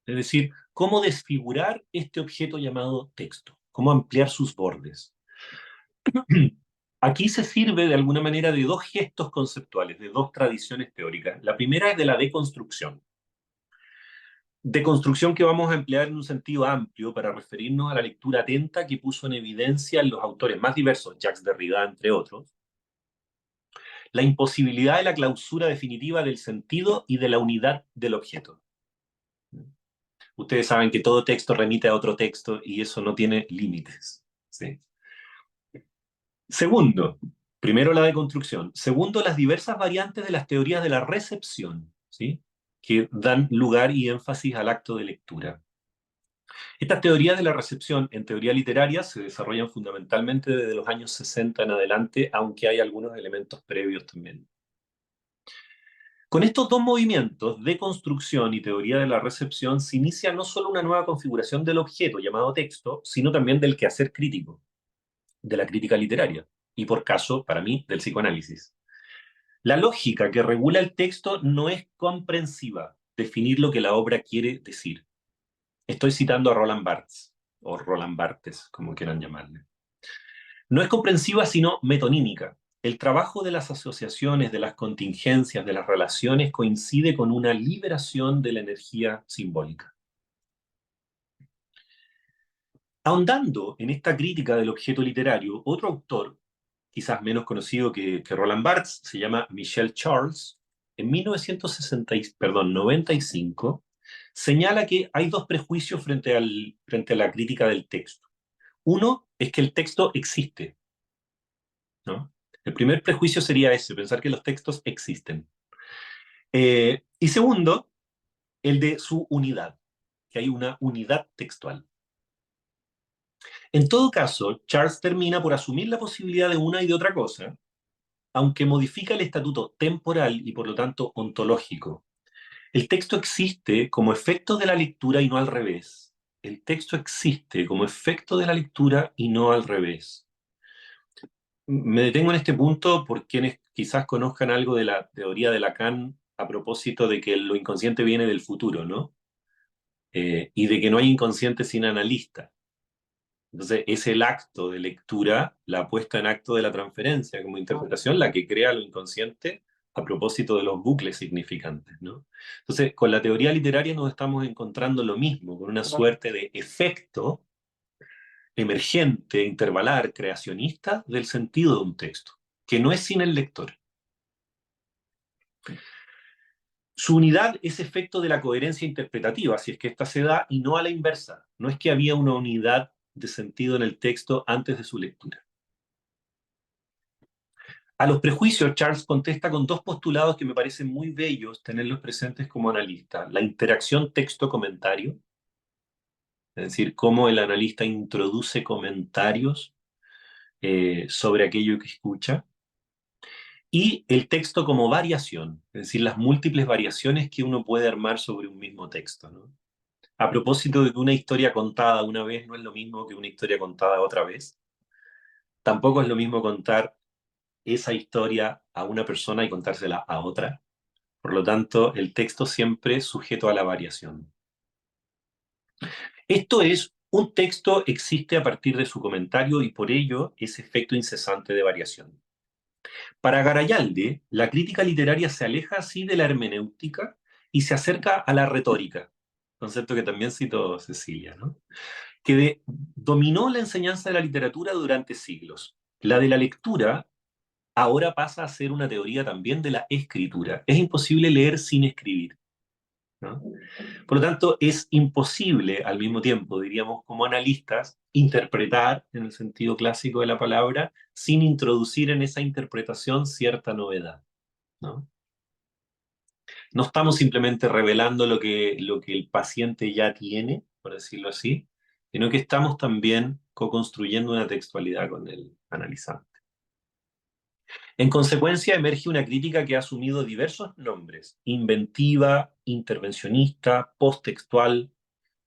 Es decir, cómo desfigurar este objeto llamado texto, cómo ampliar sus bordes. Aquí se sirve de alguna manera de dos gestos conceptuales, de dos tradiciones teóricas. La primera es de la deconstrucción. Deconstrucción que vamos a emplear en un sentido amplio para referirnos a la lectura atenta que puso en evidencia en los autores más diversos, Jacques Derrida, entre otros, la imposibilidad de la clausura definitiva del sentido y de la unidad del objeto. Ustedes saben que todo texto remite a otro texto y eso no tiene límites, ¿sí? Segundo, primero la deconstrucción. Segundo, las diversas variantes de las teorías de la recepción, ¿sí? Que dan lugar y énfasis al acto de lectura. Estas teorías de la recepción en teoría literaria se desarrollan fundamentalmente desde los años 60 en adelante, aunque hay algunos elementos previos también. Con estos dos movimientos, deconstrucción y teoría de la recepción, se inicia no solo una nueva configuración del objeto llamado texto, sino también del quehacer crítico, de la crítica literaria, y por caso, para mí, del psicoanálisis. La lógica que regula el texto no es comprensiva, definir lo que la obra quiere decir. Estoy citando a Roland Barthes, o Roland Barthes, como quieran llamarle. No es comprensiva, sino metonímica. El trabajo de las asociaciones, de las contingencias, de las relaciones coincide con una liberación de la energía simbólica. Ahondando en esta crítica del objeto literario, otro autor, quizás menos conocido que Roland Barthes, se llama Michel Charles, en 95, señala que hay dos prejuicios frente a la crítica del texto. Uno es que el texto existe, ¿no? El primer prejuicio sería ese, pensar que los textos existen. Y segundo, el de su unidad, que hay una unidad textual. En todo caso, Charles termina por asumir la posibilidad de una y de otra cosa, aunque modifica el estatuto temporal y por lo tanto ontológico. El texto existe como efecto de la lectura y no al revés. El texto existe como efecto de la lectura y no al revés. Me detengo en este punto por quienes quizás conozcan algo de la teoría de Lacan a propósito de que lo inconsciente viene del futuro, ¿no? Y de que no hay inconsciente sin analista. Entonces, es el acto de lectura, la puesta en acto de la transferencia como interpretación, la que crea lo inconsciente a propósito de los bucles significantes, ¿no? Entonces, con la teoría literaria nos estamos encontrando lo mismo, con una suerte de efecto emergente, intervalar, creacionista del sentido de un texto, que no es sin el lector. Su unidad es efecto de la coherencia interpretativa, si es que ésta se da, y no a la inversa. No es que había una unidad de sentido en el texto antes de su lectura. A los prejuicios, Charles contesta con dos postulados que me parecen muy bellos tenerlos presentes como analista. La interacción texto-comentario, es decir, cómo el analista introduce comentarios sobre aquello que escucha, y el texto como variación, es decir, las múltiples variaciones que uno puede armar sobre un mismo texto, ¿no? A propósito de que una historia contada una vez no es lo mismo que una historia contada otra vez, tampoco es lo mismo contar esa historia a una persona y contársela a otra, Por lo tanto, el texto siempre es sujeto a la variación. Esto es, un texto existe a partir de su comentario y por ello es efecto incesante de variación. Para Garayalde, la crítica literaria se aleja así de la hermenéutica y se acerca a la retórica, concepto que también citó Cecilia, ¿no? Que dominó la enseñanza de la literatura durante siglos. La de la lectura ahora pasa a ser una teoría también de la escritura. Es imposible leer sin escribir, ¿no? Por lo tanto, es imposible al mismo tiempo, diríamos como analistas, interpretar en el sentido clásico de la palabra sin introducir en esa interpretación cierta novedad, ¿no? No estamos simplemente revelando lo que el paciente ya tiene, por decirlo así, sino que estamos también co-construyendo una textualidad con el analizante. En consecuencia, emerge una crítica que ha asumido diversos nombres: inventiva, intervencionista, posttextual,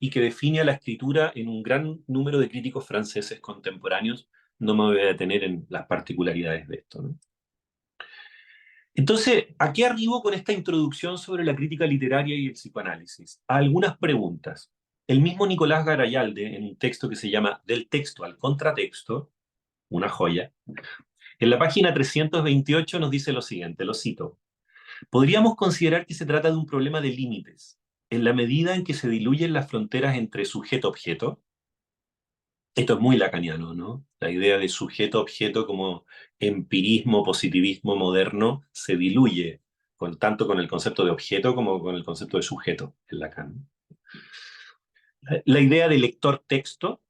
y que define a la escritura en un gran número de críticos franceses contemporáneos. No me voy a detener en las particularidades de esto, ¿no? Entonces, ¿a qué arribo con esta introducción sobre la crítica literaria y el psicoanálisis? A algunas preguntas. El mismo Nicolás Garayalde, en un texto que se llama Del texto al contratexto, una joya, en la página 328 nos dice lo siguiente, lo cito: podríamos considerar que se trata de un problema de límites, en la medida en que se diluyen las fronteras entre sujeto-objeto. Esto es muy lacaniano, ¿no? La idea de sujeto-objeto como empirismo, positivismo moderno se diluye tanto con el concepto de objeto como con el concepto de sujeto en Lacan. La idea de lector-texto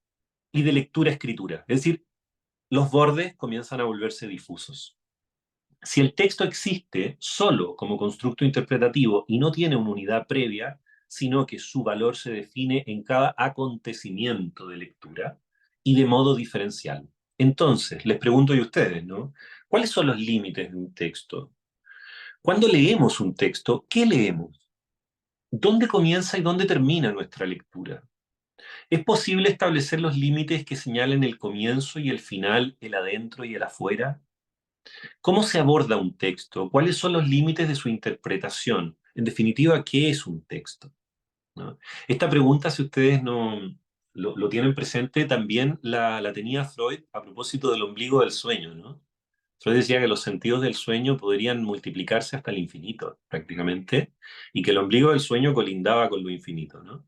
y de lectura-escritura, es decir, los bordes comienzan a volverse difusos. Si el texto existe solo como constructo interpretativo y no tiene una unidad previa, sino que su valor se define en cada acontecimiento de lectura y de modo diferencial. Entonces, les pregunto yo a ustedes, ¿no? ¿Cuáles son los límites de un texto? Cuando leemos un texto, ¿qué leemos? ¿Dónde comienza y dónde termina nuestra lectura? ¿Es posible establecer los límites que señalen el comienzo y el final, el adentro y el afuera? ¿Cómo se aborda un texto? ¿Cuáles son los límites de su interpretación? En definitiva, ¿qué es un texto? ¿No? Esta pregunta, si ustedes no lo tienen presente, también la tenía Freud a propósito del ombligo del sueño, ¿no? Freud decía que los sentidos del sueño podrían multiplicarse hasta el infinito, prácticamente, y que el ombligo del sueño colindaba con lo infinito, ¿no?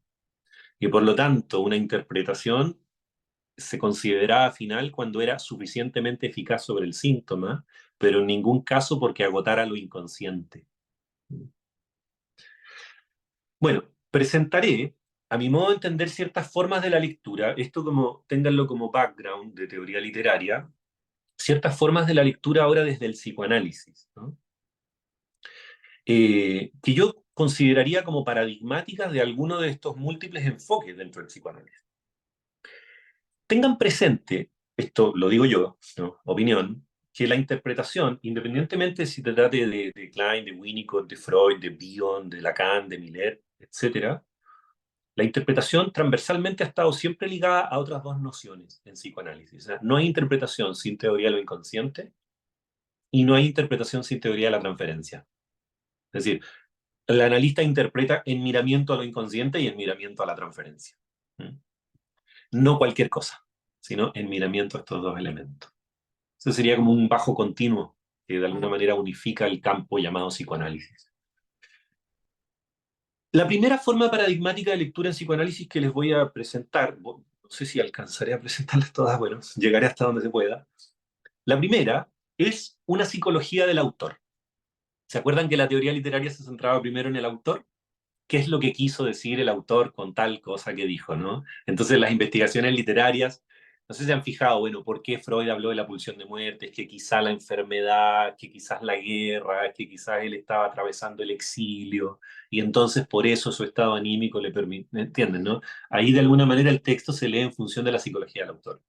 Y por lo tanto, una interpretación se consideraba final cuando era suficientemente eficaz sobre el síntoma, pero en ningún caso porque agotara lo inconsciente. Bueno, presentaré, a mi modo de entender, ciertas formas de la lectura, esto como, ténganlo como background de teoría literaria, ciertas formas de la lectura ahora desde el psicoanálisis, ¿no? Que yo consideraría como paradigmáticas de alguno de estos múltiples enfoques dentro del psicoanálisis. Tengan presente, esto lo digo yo, ¿no? Opinión, que la interpretación, independientemente si te trate de Klein, de Winnicott, de Freud, de Bion, de Lacan, de Miller, etc., la interpretación transversalmente ha estado siempre ligada a otras dos nociones en psicoanálisis. O sea, no hay interpretación sin teoría de lo inconsciente y no hay interpretación sin teoría de la transferencia. Es decir, el analista interpreta en miramiento a lo inconsciente y en miramiento a la transferencia. No cualquier cosa, sino en miramiento a estos dos elementos. Eso sería como un bajo continuo que de alguna manera unifica el campo llamado psicoanálisis. La primera forma paradigmática de lectura en psicoanálisis que les voy a presentar, no sé si alcanzaré a presentarlas todas, bueno, llegaré hasta donde se pueda. La primera es una psicología del autor. ¿Se acuerdan que la teoría literaria se centraba primero en el autor? ¿Qué es lo que quiso decir el autor con tal cosa que dijo, ¿no? Entonces las investigaciones literarias, no sé si han fijado, bueno, ¿por qué Freud habló de la pulsión de muerte? Es que quizá la enfermedad, que quizás la guerra, que quizás él estaba atravesando el exilio, y entonces por eso su estado anímico le permite, ¿entienden, no? Ahí de alguna manera el texto se lee en función de la psicología del autor,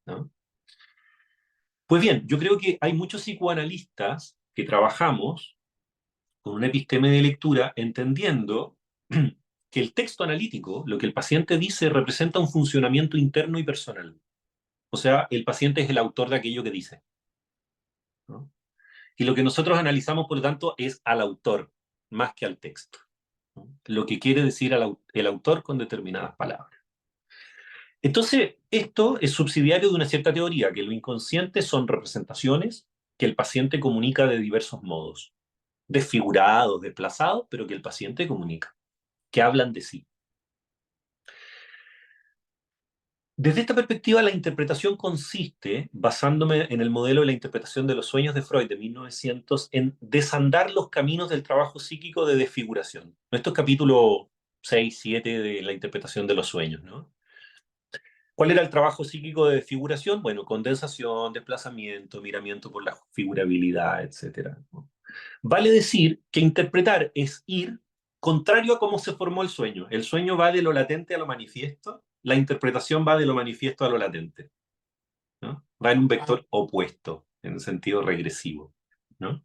¿no? Pues bien, yo creo que hay muchos psicoanalistas que trabajamos con una episteme de lectura entendiendo que el texto analítico, lo que el paciente dice, representa un funcionamiento interno y personal. O sea, el paciente es el autor de aquello que dice, ¿no? Y lo que nosotros analizamos, por lo tanto, es al autor, más que al texto, ¿no? Lo que quiere decir el autor con determinadas palabras. Entonces, esto es subsidiario de una cierta teoría, que lo inconsciente son representaciones que el paciente comunica de diversos modos, desfigurados, desplazados, pero que el paciente comunica, que hablan de sí. Desde esta perspectiva, la interpretación consiste, basándome en el modelo de la interpretación de los sueños de Freud de 1900, en desandar los caminos del trabajo psíquico de desfiguración. Esto es capítulo 6, 7 de la interpretación de los sueños, ¿no? ¿Cuál era el trabajo psíquico de desfiguración? Bueno, condensación, desplazamiento, miramiento por la figurabilidad, etc., ¿no? Vale decir que interpretar es ir contrario a cómo se formó el sueño. El sueño va de lo latente a lo manifiesto, la interpretación va de lo manifiesto a lo latente, ¿no? Va en un vector opuesto, en sentido regresivo, ¿no?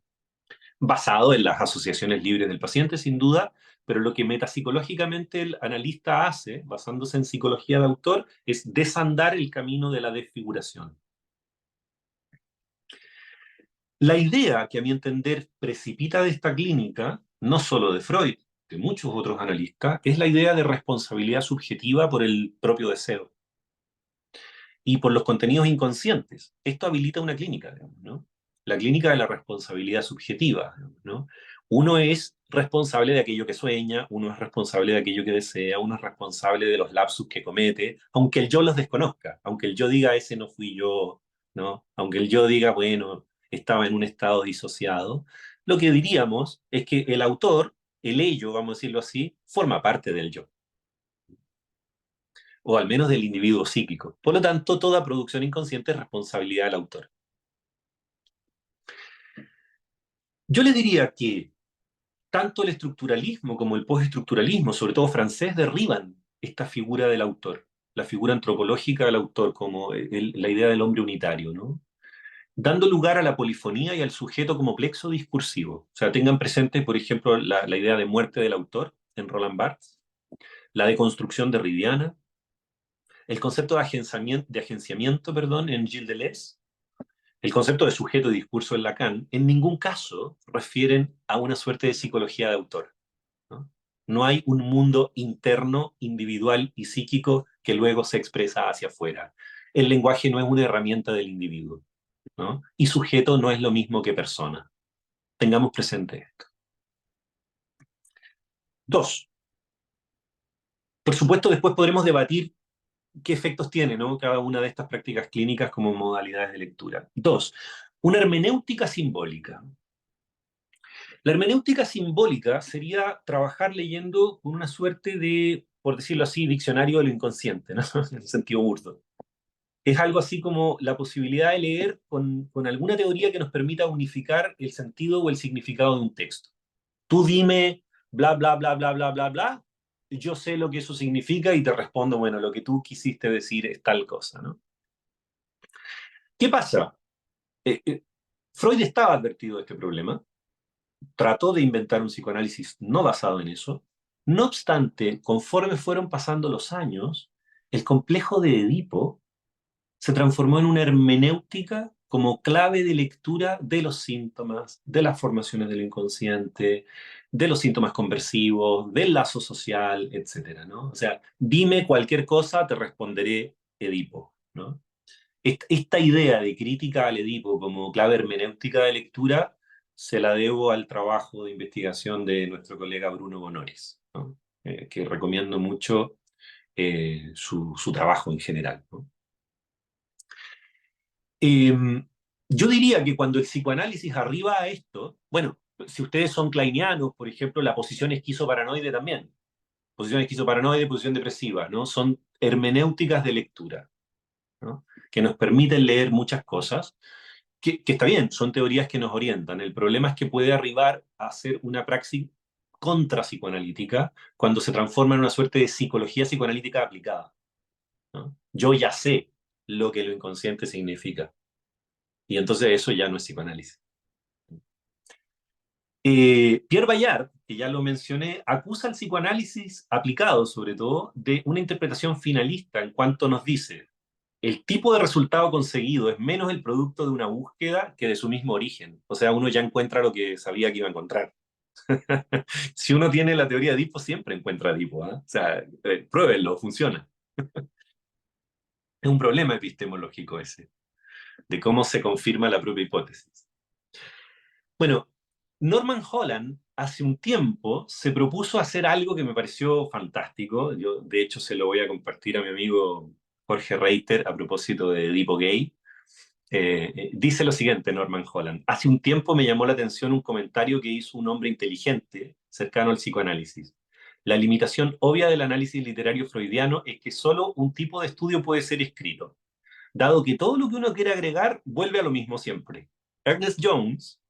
Basado en las asociaciones libres del paciente, sin duda, pero lo que metapsicológicamente el analista hace, basándose en psicología de autor, es desandar el camino de la desfiguración. La idea que a mi entender precipita de esta clínica, no solo de Freud, de muchos otros analistas, es la idea de responsabilidad subjetiva por el propio deseo y por los contenidos inconscientes. Esto habilita una clínica, digamos, ¿no? La clínica de la responsabilidad subjetiva, digamos, ¿no? Uno es responsable de aquello que sueña, uno es responsable de aquello que desea, uno es responsable de los lapsus que comete, aunque el yo los desconozca, aunque el yo diga ese no fui yo, ¿no? Aunque el yo diga, bueno, estaba en un estado disociado, lo que diríamos es que el autor, el ello, vamos a decirlo así, forma parte del yo, o al menos del individuo psíquico. Por lo tanto, toda producción inconsciente es responsabilidad del autor. Yo le diría que tanto el estructuralismo como el postestructuralismo, sobre todo francés, derriban esta figura del autor, la figura antropológica del autor, como la idea del hombre unitario, ¿no? Dando lugar a la polifonía y al sujeto como plexo discursivo. O sea, tengan presente, por ejemplo, la idea de muerte del autor en Roland Barthes, la deconstrucción derridiana, el concepto de agenciamiento, perdón, en Gilles Deleuze, el concepto de sujeto y discurso en Lacan, en ningún caso refieren a una suerte de psicología de autor, ¿no? No hay un mundo interno, individual y psíquico que luego se expresa hacia afuera. El lenguaje no es una herramienta del individuo, ¿no? Y sujeto no es lo mismo que persona. Tengamos presente esto. 2. Por supuesto, después podremos debatir qué efectos tiene, ¿no?, cada una de estas prácticas clínicas como modalidades de lectura. 2. Una hermenéutica simbólica. La hermenéutica simbólica sería trabajar leyendo con una suerte de, por decirlo así, diccionario de lo inconsciente, ¿no? En sentido burdo. Es algo así como la posibilidad de leer con alguna teoría que nos permita unificar el sentido o el significado de un texto. Tú dime bla, bla, bla, bla, bla, bla, bla, yo sé lo que eso significa y te respondo, bueno, lo que tú quisiste decir es tal cosa, ¿no? ¿Qué pasa? Freud estaba advertido de este problema, trató de inventar un psicoanálisis no basado en eso. No obstante, conforme fueron pasando los años, el complejo de Edipo se transformó en una hermenéutica como clave de lectura de los síntomas, de las formaciones del inconsciente, de los síntomas conversivos, del lazo social, etc., ¿no? O sea, dime cualquier cosa, te responderé Edipo, ¿no? Esta idea de crítica al Edipo como clave hermenéutica de lectura se la debo al trabajo de investigación de nuestro colega Bruno Bonolis, ¿no? Que recomiendo mucho su trabajo en general, ¿no? Yo diría que cuando el psicoanálisis arriba a esto, bueno, si ustedes son kleinianos, por ejemplo, la posición esquizoparanoide también, posición esquizoparanoide, posición depresiva, ¿no? Son hermenéuticas de lectura, ¿no?, que nos permiten leer muchas cosas, que está bien, son teorías que nos orientan. El problema es que puede arribar a ser una praxis contra psicoanalítica cuando se transforma en una suerte de psicología psicoanalítica aplicada, ¿no? Yo ya sé lo que lo inconsciente significa. Y entonces eso ya no es psicoanálisis. Pierre Bayard, que ya lo mencioné, acusa al psicoanálisis aplicado, sobre todo, de una interpretación finalista en cuanto nos dice: el tipo de resultado conseguido es menos el producto de una búsqueda que de su mismo origen. O sea, uno ya encuentra lo que sabía que iba a encontrar. Si uno tiene la teoría de Edipo, siempre encuentra Edipo, ¿eh? O sea, pruébenlo, funciona. Es un problema epistemológico ese, de cómo se confirma la propia hipótesis. Bueno, Norman Holland hace un tiempo se propuso hacer algo que me pareció fantástico. Yo, de hecho, se lo voy a compartir a mi amigo Jorge Reiter a propósito de Edipo Gay. Dice lo siguiente, Norman Holland. Hace un tiempo me llamó la atención un comentario que hizo un hombre inteligente cercano al psicoanálisis. La limitación obvia del análisis literario freudiano es que solo un tipo de estudio puede ser escrito, dado que todo lo que uno quiere agregar vuelve a lo mismo siempre. Ernest Jones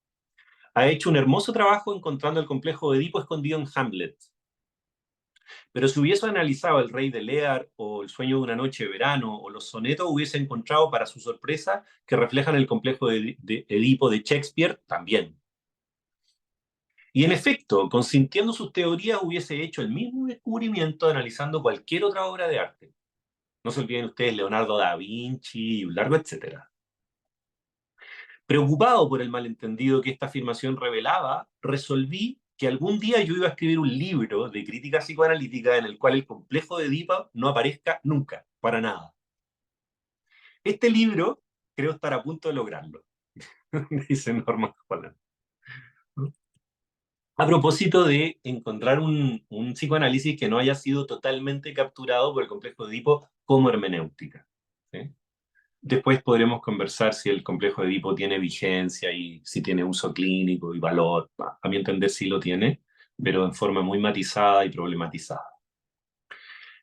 ha hecho un hermoso trabajo encontrando el complejo de Edipo escondido en Hamlet. Pero si hubiese analizado El Rey de Lear o El Sueño de una Noche de Verano o los sonetos, hubiese encontrado, para su sorpresa, que reflejan el complejo de Edipo de Shakespeare también. Y en efecto, consintiendo sus teorías, hubiese hecho el mismo descubrimiento analizando cualquier otra obra de arte. No se olviden ustedes Leonardo da Vinci y un largo etcétera. Preocupado por el malentendido que esta afirmación revelaba, resolví que algún día yo iba a escribir un libro de crítica psicoanalítica en el cual el complejo de Edipo no aparezca nunca, para nada. Este libro creo estar a punto de lograrlo, dice Norman Holland. A propósito de encontrar un psicoanálisis que no haya sido totalmente capturado por el complejo de Edipo como hermenéutica, ¿sí? Después podremos conversar si el complejo de Edipo tiene vigencia y si tiene uso clínico y valor. A mi entender sí lo tiene, pero en forma muy matizada y problematizada.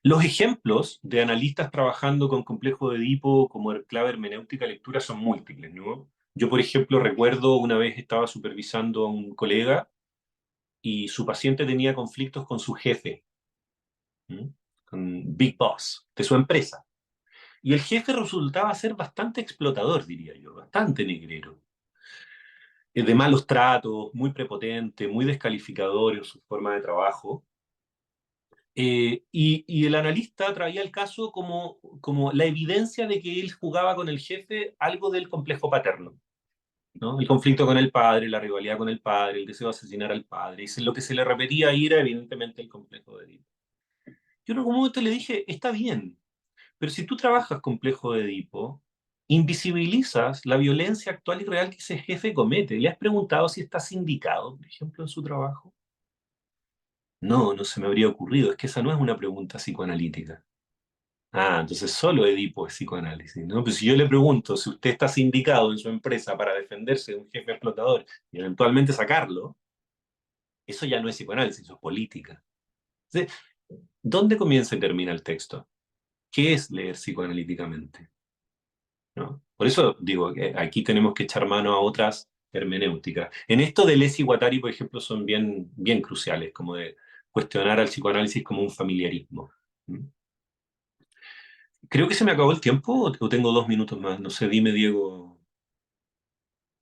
Los ejemplos de analistas trabajando con complejo de Edipo como clave hermenéutica lectura son múltiples, ¿no? Yo, por ejemplo, recuerdo una vez estaba supervisando a un colega y su paciente tenía conflictos con su jefe, ¿sí? Con Big Boss de su empresa. Y el jefe resultaba ser bastante explotador, diría yo, bastante negrero. De malos tratos, muy prepotente, muy descalificador en su forma de trabajo. Y el analista traía el caso como la evidencia de que él jugaba con el jefe algo del complejo paterno, ¿no? El conflicto con el padre, la rivalidad con el padre, el deseo de asesinar al padre. Y lo que se le repetía ahí era evidentemente el complejo de Edipo. Yo en algún momento le dije, está bien, pero si tú trabajas complejo de Edipo, invisibilizas la violencia actual y real que ese jefe comete. ¿Le has preguntado si está sindicado, por ejemplo, en su trabajo? No, no se me habría ocurrido. Es que esa no es una pregunta psicoanalítica. Ah, entonces solo Edipo es psicoanálisis, ¿no? Pues si yo le pregunto si usted está sindicado en su empresa para defenderse de un jefe explotador y eventualmente sacarlo, eso ya no es psicoanálisis, eso es política. Entonces, ¿dónde comienza y termina el texto? ¿Qué es leer psicoanalíticamente? ¿No? Por eso digo que aquí tenemos que echar mano a otras hermenéuticas. En esto de Deleuze y Guattari, por ejemplo, son bien, bien cruciales, como de cuestionar al psicoanálisis como un familiarismo. ¿Mm? Creo que se me acabó el tiempo o tengo 2 minutos más. No sé, dime, Diego.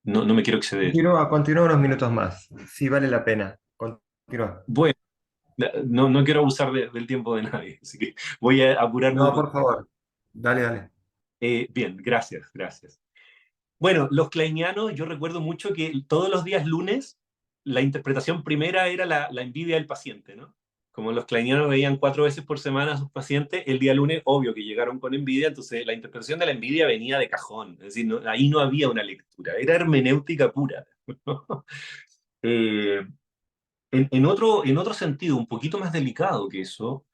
No, no me quiero exceder. Continúa unos minutos más. Sí, vale la pena. Continúa. Bueno, no, no quiero abusar del tiempo de nadie, así que voy a apurarme un No, poco. por favor. Dale, dale. Bien, gracias, gracias. Bueno, los kleinianos, yo recuerdo mucho que todos los días lunes la interpretación primera era la envidia del paciente, ¿no? Como los kleinianos veían 4 veces por semana a sus pacientes, el día lunes, obvio que llegaron con envidia, entonces la interpretación de la envidia venía de cajón, es decir, ahí no había una lectura, era hermenéutica pura, ¿no? Eh, en otro sentido, un poquito más delicado que eso,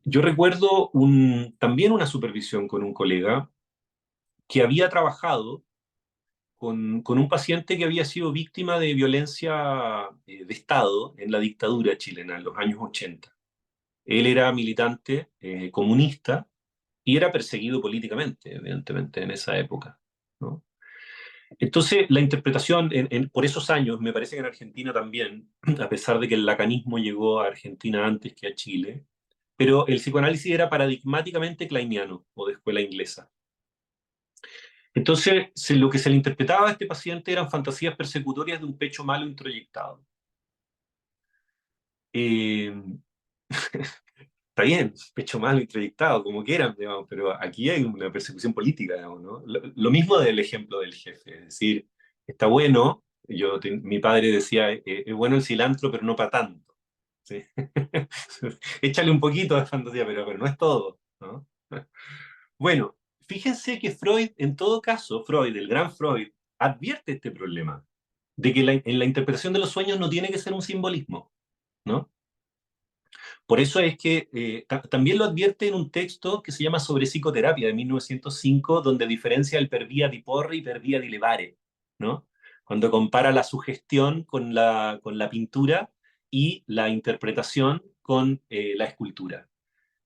yo recuerdo también una supervisión con un colega que había trabajado con un paciente que había sido víctima de violencia de Estado en la dictadura chilena en los años 80. Él era militante comunista y era perseguido políticamente, evidentemente, en esa época, ¿no? Entonces, la interpretación por esos años, me parece que en Argentina también, a pesar de que el lacanismo llegó a Argentina antes que a Chile, pero el psicoanálisis era paradigmáticamente kleiniano o de escuela inglesa. Entonces, lo que se le interpretaba a este paciente eran fantasías persecutorias de un pecho malo introyectado. Eh, Está bien, pecho malo introyectado, como quieran, digamos, pero aquí hay una persecución política, digamos, ¿no? Lo mismo del ejemplo del jefe, es decir, está bueno Mi padre decía, es bueno el cilantro, pero no para tanto. ¿Sí? Échale un poquito de fantasía, pero no es todo, ¿no? Bueno, fíjense que Freud, en todo caso, Freud, el gran Freud, advierte este problema, de que en la interpretación de los sueños no tiene que ser un simbolismo, ¿no? Por eso es que también lo advierte en un texto que se llama Sobre psicoterapia de 1905, donde diferencia el per via di porre y per via di levare, ¿no? Cuando compara la sugestión con la pintura y la interpretación con la escultura.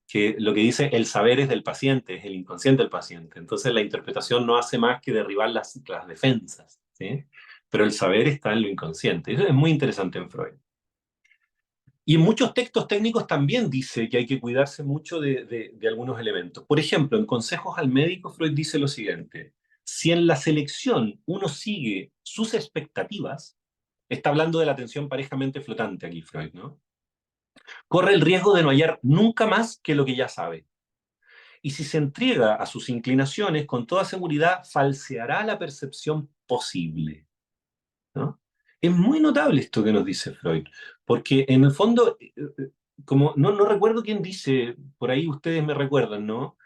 Que lo que dice el saber es del paciente, es el inconsciente del paciente. Entonces la interpretación no hace más que derribar las defensas, ¿sí? Pero el saber está en lo inconsciente. Eso es muy interesante en Freud. Y en muchos textos técnicos también dice que hay que cuidarse mucho de algunos elementos. Por ejemplo, en Consejos al médico, Freud dice lo siguiente: si en la selección uno sigue sus expectativas, está hablando de la atención parejamente flotante aquí Freud, ¿no? Corre el riesgo de no hallar nunca más que lo que ya sabe. Y si se entrega a sus inclinaciones, con toda seguridad falseará la percepción posible, ¿no? Es muy notable esto que nos dice Freud, porque en el fondo, como no recuerdo quién dice, por ahí ustedes me recuerdan, ¿no?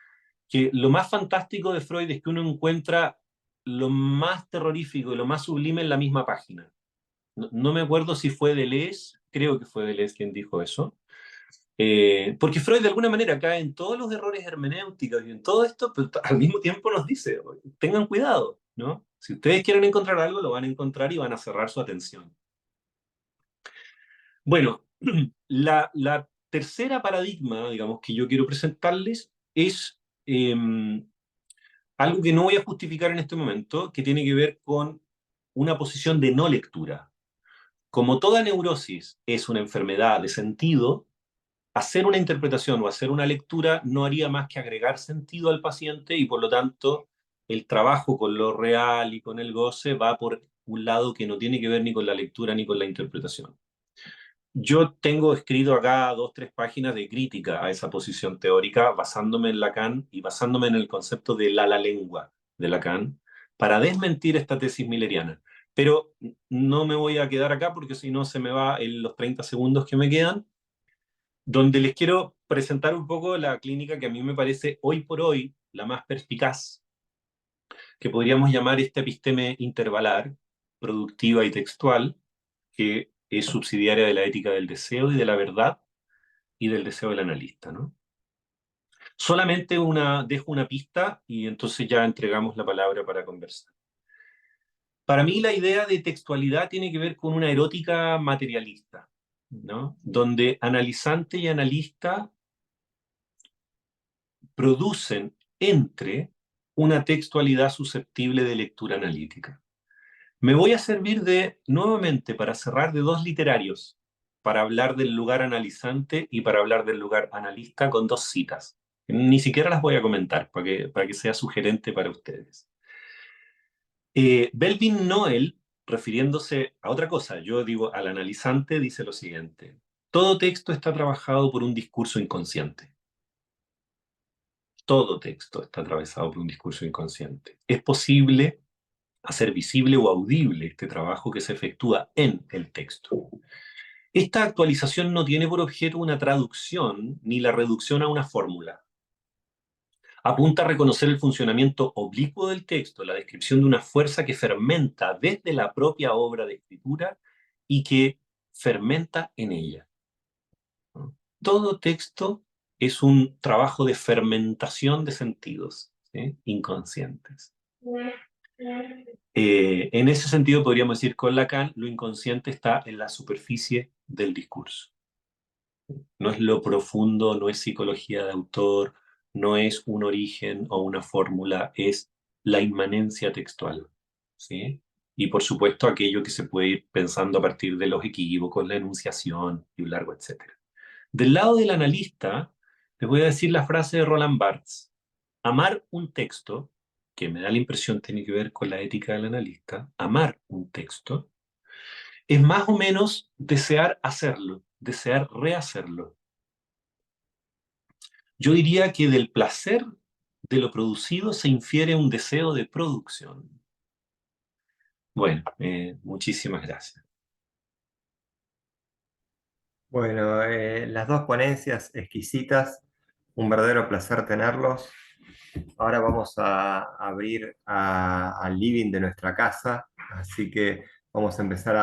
Que lo más fantástico de Freud es que uno encuentra lo más terrorífico y lo más sublime en la misma página. No me acuerdo si fue Deleuze, creo que fue Deleuze quien dijo eso. Porque Freud de alguna manera cae en todos los errores hermenéuticos y en todo esto, pero al mismo tiempo nos dice, tengan cuidado, ¿no? Si ustedes quieren encontrar algo, lo van a encontrar y van a cerrar su atención. Bueno, la tercera paradigma, digamos, que yo quiero presentarles es algo que no voy a justificar en este momento, que tiene que ver con una posición de no lectura. Como toda neurosis es una enfermedad de sentido, hacer una interpretación o hacer una lectura no haría más que agregar sentido al paciente y por lo tanto el trabajo con lo real y con el goce va por un lado que no tiene que ver ni con la lectura ni con la interpretación. Yo tengo escrito acá 2, 3 páginas de crítica a esa posición teórica basándome en Lacan y basándome en el concepto de la lengua de Lacan para desmentir esta tesis milleriana. Pero no me voy a quedar acá porque si no se me va en los 30 segundos que me quedan, donde les quiero presentar un poco la clínica que a mí me parece hoy por hoy la más perspicaz, que podríamos llamar esta episteme intervalar, productiva y textual, que es subsidiaria de la ética del deseo y de la verdad y del deseo del analista, ¿no? Solamente dejo una pista y entonces ya entregamos la palabra para conversar. Para mí la idea de textualidad tiene que ver con una erótica materialista, ¿no? Donde analizante y analista producen entre una textualidad susceptible de lectura analítica. Me voy a servir nuevamente, para cerrar, de 2 literarios, para hablar del lugar analizante y para hablar del lugar analista con 2 citas. Ni siquiera las voy a comentar para que sea sugerente para ustedes. Belvin Noel, refiriéndose a otra cosa, yo digo al analizante, dice lo siguiente: todo texto está trabajado por un discurso inconsciente. Todo texto está atravesado por un discurso inconsciente. Es posible hacer visible o audible este trabajo que se efectúa en el texto. Esta actualización no tiene por objeto una traducción ni la reducción a una fórmula. Apunta a reconocer el funcionamiento oblicuo del texto, la descripción de una fuerza que fermenta desde la propia obra de escritura y que fermenta en ella. Todo texto es un trabajo de fermentación de sentidos, ¿sí? Inconscientes. En ese sentido podríamos decir con Lacan, lo inconsciente está en la superficie del discurso. No es lo profundo, no es psicología de autor, no es un origen o una fórmula, es la inmanencia textual, ¿sí? Y por supuesto aquello que se puede ir pensando a partir de los equívocos, la enunciación y un largo etcétera. Del lado del analista, les voy a decir la frase de Roland Barthes: amar un texto, que me da la impresión tiene que ver con la ética del analista, amar un texto es más o menos desear hacerlo, desear rehacerlo. Yo diría que del placer de lo producido se infiere un deseo de producción. Bueno, muchísimas gracias. Bueno, las dos ponencias exquisitas, un verdadero placer tenerlos. Ahora vamos a abrir al living de nuestra casa, así que vamos a empezar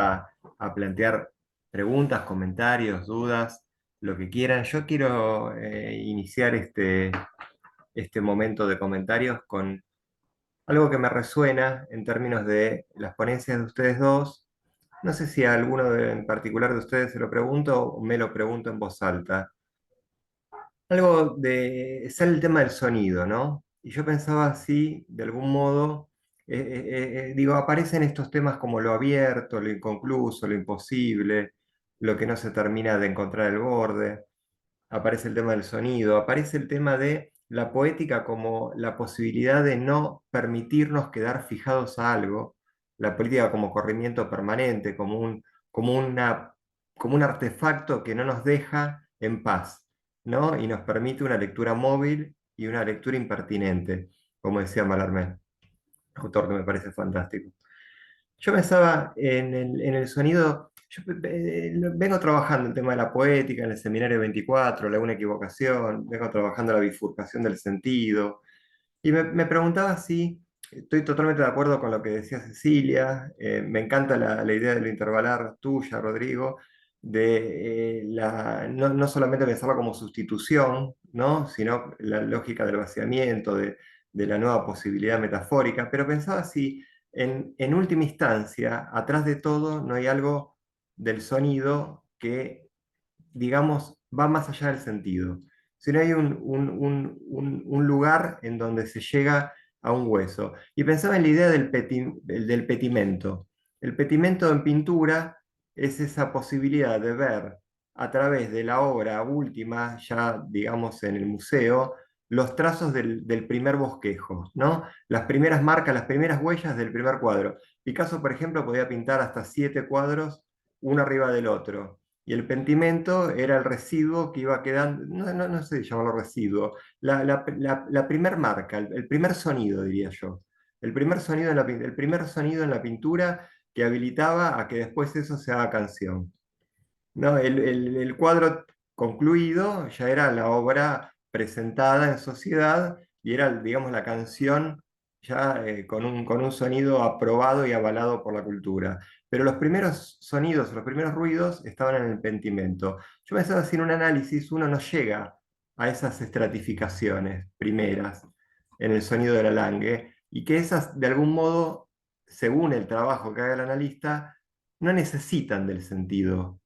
a plantear preguntas, comentarios, dudas, lo que quieran. Yo quiero iniciar este momento de comentarios con algo que me resuena en términos de las ponencias de ustedes dos. No sé si a alguno en particular de ustedes se lo pregunto o me lo pregunto en voz alta. Algo de, sale el tema del sonido, ¿no? Y yo pensaba así, de algún modo, digo, aparecen estos temas como lo abierto, lo inconcluso, lo imposible, lo que no se termina de encontrar el borde. Aparece el tema del sonido, aparece el tema de la poética como la posibilidad de no permitirnos quedar fijados a algo, la política como corrimiento permanente, como una, como un artefacto que no nos deja en paz, ¿no? Y nos permite una lectura móvil y una lectura impertinente, como decía Mallarmé, autor que me parece fantástico. Yo pensaba en el sonido, yo vengo trabajando el tema de la poética en el seminario 24, la equivocación, vengo trabajando la bifurcación del sentido, y me preguntaba si estoy totalmente de acuerdo con lo que decía Cecilia, me encanta la idea de lo intervalar tuya, Rodrigo, de no solamente pensarlo como sustitución, ¿no? Sino la lógica del vaciamiento, de la nueva posibilidad metafórica, pero pensaba si en última instancia, atrás de todo, no hay algo del sonido que, digamos, va más allá del sentido, sino hay un lugar en donde se llega a un hueso. Y pensaba en la idea del petimento. El petimento en pintura es esa posibilidad de ver a través de la obra última, ya digamos en el museo, los trazos del primer bosquejo, ¿no? Las primeras marcas, las primeras huellas del primer cuadro. Picasso, por ejemplo, podía pintar hasta 7 cuadros uno arriba del otro. Y el pentimento era el residuo que iba quedando, no sé si llamarlo residuo, la primer marca, el primer sonido, diría yo. El primer sonido en la pintura que habilitaba a que después eso se haga canción. ¿No? El cuadro concluido ya era la obra presentada en sociedad y era, digamos, la canción ya con un sonido aprobado y avalado por la cultura. Pero los primeros sonidos, los primeros ruidos estaban en el pentimento. Yo pensaba si en un análisis uno no llega a esas estratificaciones primeras en el sonido del alangue y que esas, de algún modo, según el trabajo que haga el analista, no necesitan del sentido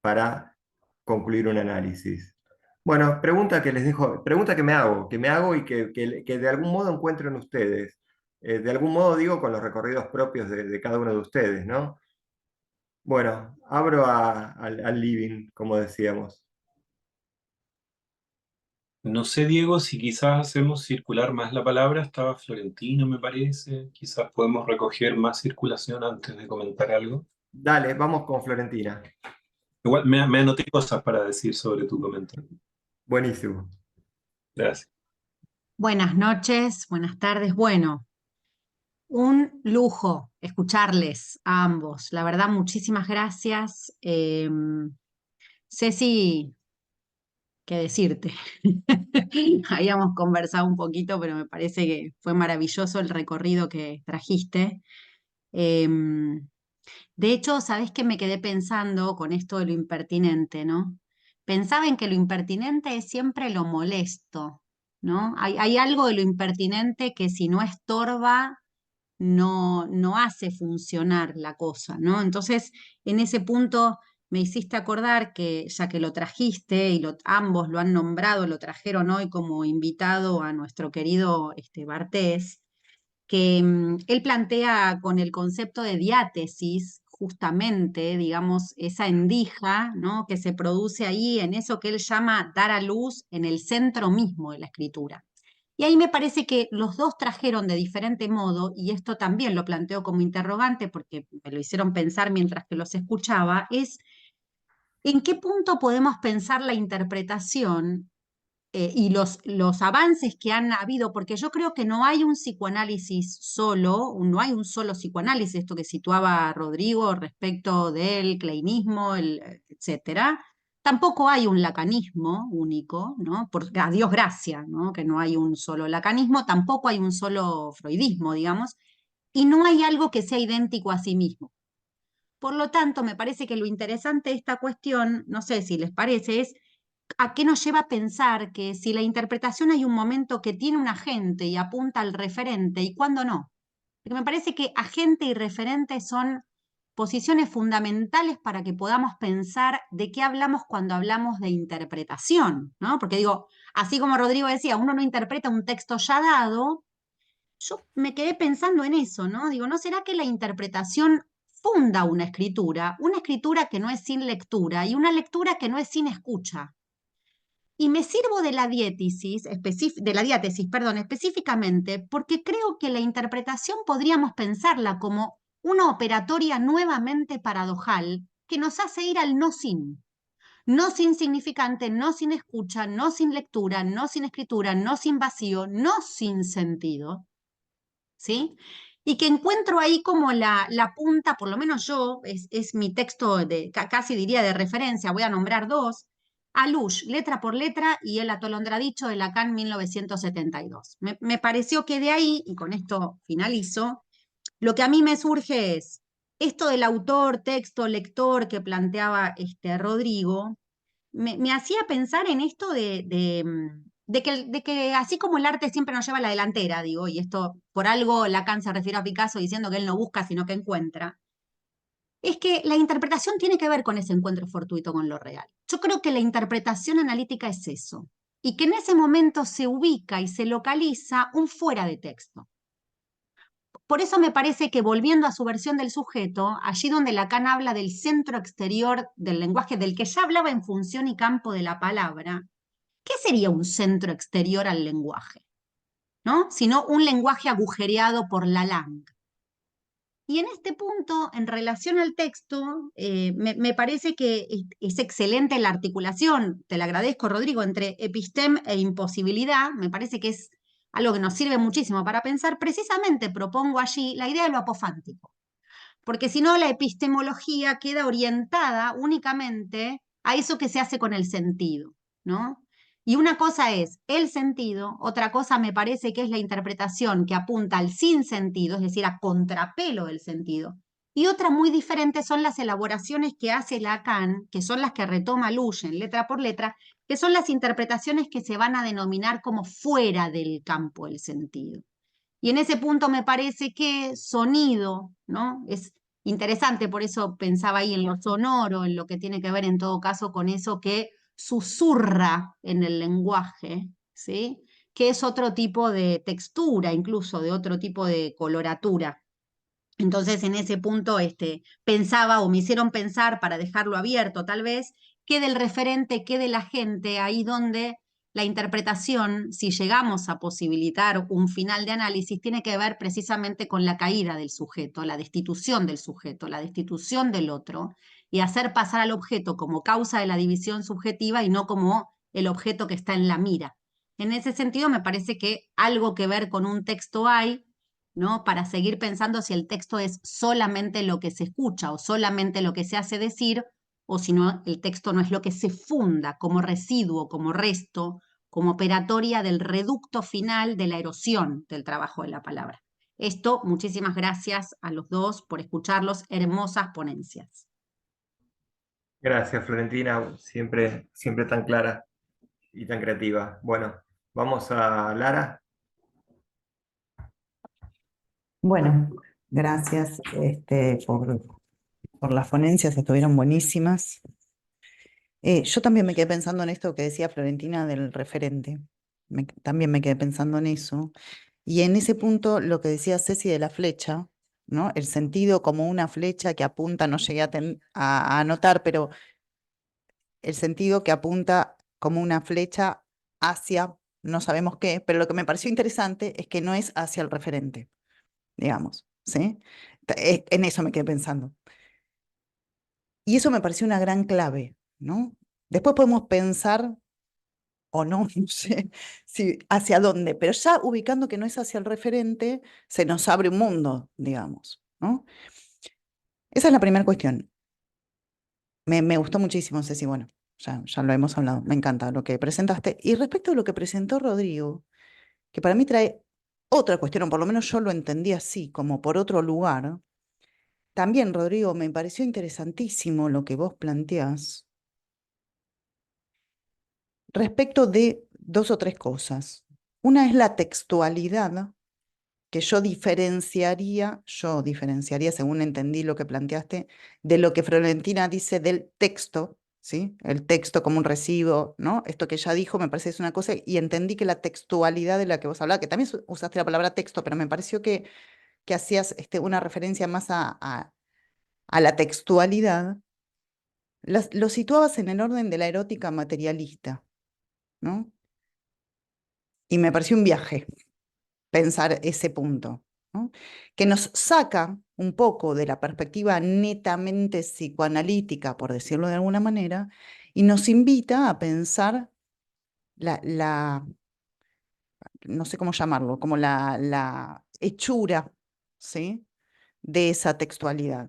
para concluir un análisis. Bueno, pregunta que les dejo, pregunta que me hago y que de algún modo encuentro en ustedes. De algún modo digo con los recorridos propios de cada uno de ustedes, ¿no? Bueno, abro al living, como decíamos. No sé, Diego, si quizás hacemos circular más la palabra. Estaba Florentino, me parece. Quizás podemos recoger más circulación antes de comentar algo. Dale, vamos con Florentina. Igual me anoté cosas para decir sobre tu comentario. Buenísimo. Gracias. Buenas noches, buenas tardes. Bueno, un lujo escucharles a ambos. La verdad, muchísimas gracias. Ceci, qué decirte. Habíamos conversado un poquito, pero me parece que fue maravilloso el recorrido que trajiste. Em, de hecho, ¿sabés qué me quedé pensando con esto de lo impertinente, ¿no? Pensaba en que lo impertinente es siempre lo molesto, ¿no? Hay algo de lo impertinente que si no estorba, no hace funcionar la cosa, ¿no? Entonces, en ese punto me hiciste acordar que, ya que lo trajiste y ambos lo han nombrado, lo trajeron hoy como invitado a nuestro querido Bartés, que él plantea con el concepto de diátesis, justamente, digamos, esa endija, ¿no? Que se produce ahí en eso que él llama dar a luz en el centro mismo de la escritura. Y ahí me parece que los dos trajeron de diferente modo, y esto también lo planteo como interrogante porque me lo hicieron pensar mientras que los escuchaba, es en qué punto podemos pensar la interpretación y los avances que han habido, porque yo creo que no hay un psicoanálisis solo, no hay un solo psicoanálisis, esto que situaba Rodrigo respecto del kleinismo, etcétera. Tampoco hay un lacanismo único, ¿no? A Dios gracias, ¿no? Que no hay un solo lacanismo, tampoco hay un solo freudismo, digamos, y no hay algo que sea idéntico a sí mismo. Por lo tanto, me parece que lo interesante de esta cuestión, no sé si les parece, es a qué nos lleva a pensar que si la interpretación hay un momento que tiene un agente y apunta al referente y cuándo no. Porque me parece que agente y referente son posiciones fundamentales para que podamos pensar de qué hablamos cuando hablamos de interpretación, ¿no? Porque digo, así como Rodrigo decía, uno no interpreta un texto ya dado, yo me quedé pensando en eso, ¿no? Digo, ¿no será que la interpretación funda una escritura que no es sin lectura y una lectura que no es sin escucha? Y me sirvo de la diátesis, perdón, específicamente porque creo que la interpretación podríamos pensarla como una operatoria nuevamente paradojal que nos hace ir al no sin. No sin significante, no sin escucha, no sin lectura, no sin escritura, no sin vacío, no sin sentido, ¿sí? Y que encuentro ahí como la punta, por lo menos yo, es mi texto casi diría de referencia, voy a nombrar dos, Alush, letra por letra, y El atolondradicho de Lacan, 1972. Me pareció que de ahí, y con esto finalizo, lo que a mí me surge es esto del autor, texto, lector que planteaba Rodrigo, me hacía pensar en esto de que así como el arte siempre nos lleva a la delantera, digo, y esto por algo Lacan se refiere a Picasso diciendo que él no busca, sino que encuentra, es que la interpretación tiene que ver con ese encuentro fortuito con lo real. Yo creo que la interpretación analítica es eso, y que en ese momento se ubica y se localiza un fuera de texto. Por eso me parece que volviendo a su versión del sujeto, allí donde Lacan habla del centro exterior del lenguaje, del que ya hablaba en función y campo de la palabra, ¿qué sería un centro exterior al lenguaje? ¿No? Sino un lenguaje agujereado por la lang. Y en este punto, en relación al texto, me parece que es excelente la articulación, te la agradezco, Rodrigo, entre epistem e imposibilidad, me parece que es algo que nos sirve muchísimo para pensar. Precisamente propongo allí la idea de lo apofántico, porque si no la epistemología queda orientada únicamente a eso que se hace con el sentido, ¿no? Y una cosa es el sentido, otra cosa me parece que es la interpretación que apunta al sinsentido, es decir, a contrapelo del sentido. Y otra muy diferente son las elaboraciones que hace Lacan, que son las que retoma Luschen letra por letra, que son las interpretaciones que se van a denominar como fuera del campo del sentido. Y en ese punto me parece que sonido, ¿no? Es interesante, por eso pensaba ahí en lo sonoro, en lo que tiene que ver en todo caso con eso que susurra en el lenguaje, ¿sí? Que es otro tipo de textura, incluso de otro tipo de coloratura. Entonces, en ese punto, pensaba o me hicieron pensar, para dejarlo abierto tal vez, qué del referente, qué de la gente, ahí donde la interpretación, si llegamos a posibilitar un final de análisis, tiene que ver precisamente con la caída del sujeto, la destitución del sujeto, la destitución del otro, y hacer pasar al objeto como causa de la división subjetiva y no como el objeto que está en la mira. En ese sentido, me parece que algo que ver con un texto hay, ¿no? Para seguir pensando si el texto es solamente lo que se escucha o solamente lo que se hace decir, o si no, el texto no es lo que se funda como residuo, como resto, como operatoria del reducto final de la erosión del trabajo de la palabra. Esto, muchísimas gracias a los dos por escucharlos, hermosas ponencias. Gracias, Florentina, siempre, siempre tan clara y tan creativa. Bueno, vamos a Lara. Bueno, gracias por las ponencias, estuvieron buenísimas. Yo también me quedé pensando en esto que decía Florentina del referente. También me quedé pensando en eso. Y en ese punto, lo que decía Ceci de la flecha, ¿no? El sentido como una flecha que apunta, no llegué a anotar, pero el sentido que apunta como una flecha hacia no sabemos qué, pero lo que me pareció interesante es que no es hacia el referente, digamos, ¿sí? En eso me quedé pensando. Y eso me pareció una gran clave, ¿no? Después podemos pensar o no, no sé hacia dónde, pero ya ubicando que no es hacia el referente, se nos abre un mundo, digamos, ¿no? Esa es la primera cuestión. Me gustó muchísimo, Ceci, bueno, ya lo hemos hablado, me encanta lo que presentaste. Y respecto a lo que presentó Rodrigo, que para mí trae otra cuestión, o por lo menos yo lo entendí así, como por otro lugar, también, Rodrigo, me pareció interesantísimo lo que vos planteás respecto de dos o tres cosas. Una es la textualidad, que yo diferenciaría, según entendí lo que planteaste, de lo que Florentina dice del texto, ¿sí? El texto como un recibo, ¿no? Esto que ella dijo me parece que es una cosa, y entendí que la textualidad de la que vos hablabas, que también usaste la palabra texto, pero me pareció que hacías una referencia más a la textualidad, lo situabas en el orden de la erótica materialista, ¿no? Y me pareció un viaje pensar ese punto, ¿no? Que nos saca un poco de la perspectiva netamente psicoanalítica, por decirlo de alguna manera, y nos invita a pensar no sé cómo llamarlo, como la hechura, ¿sí? De esa textualidad.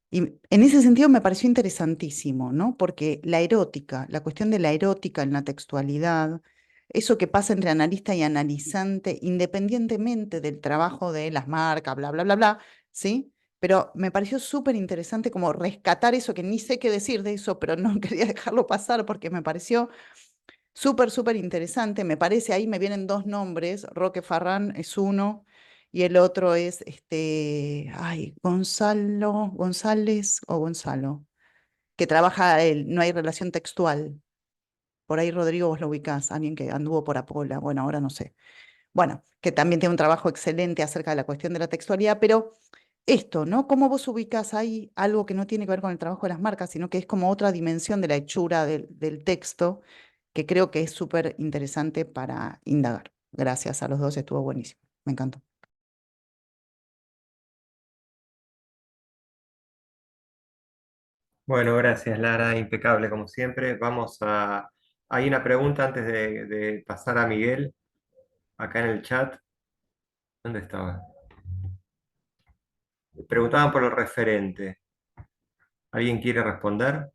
Y en ese sentido me pareció interesantísimo, ¿no? Porque la erótica, la cuestión de la erótica en la textualidad, eso que pasa entre analista y analizante, independientemente del trabajo de las marcas, bla, bla, bla, bla, ¿sí? Pero me pareció súper interesante como rescatar eso, que ni sé qué decir de eso, pero no quería dejarlo pasar porque me pareció súper, súper interesante. Me parece, ahí me vienen dos nombres, Roque Farrán es uno y el otro es González o Gonzalo, que trabaja No hay relación textual. Por ahí Rodrigo vos lo ubicás, alguien que anduvo por Apola, bueno, ahora no sé. Bueno, que también tiene un trabajo excelente acerca de la cuestión de la textualidad, pero esto, ¿no? ¿Cómo vos ubicás ahí algo que no tiene que ver con el trabajo de las marcas, sino que es como otra dimensión de la hechura del texto, que creo que es súper interesante para indagar? Gracias a los dos, estuvo buenísimo, me encantó. Bueno, gracias Lara, impecable como siempre. Hay una pregunta antes de pasar a Miguel, acá en el chat. ¿Dónde estaba? Preguntaban por el referente. ¿Alguien quiere responder?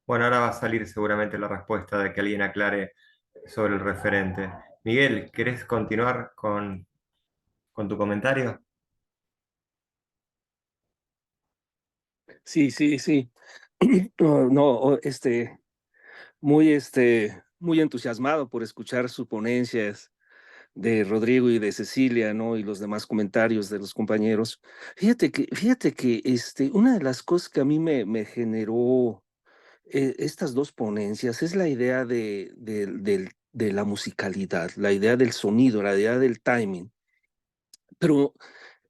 Bueno, ahora va a salir seguramente la respuesta de que alguien aclare sobre el referente. Miguel, ¿querés continuar con tu comentario? Sí, sí, sí. No, muy entusiasmado por escuchar sus ponencias de Rodrigo y de Cecilia, ¿no? Y los demás comentarios de los compañeros. Fíjate que una de las cosas que a mí me generó estas dos ponencias es la idea de la musicalidad, la idea del sonido, la idea del timing. Pero,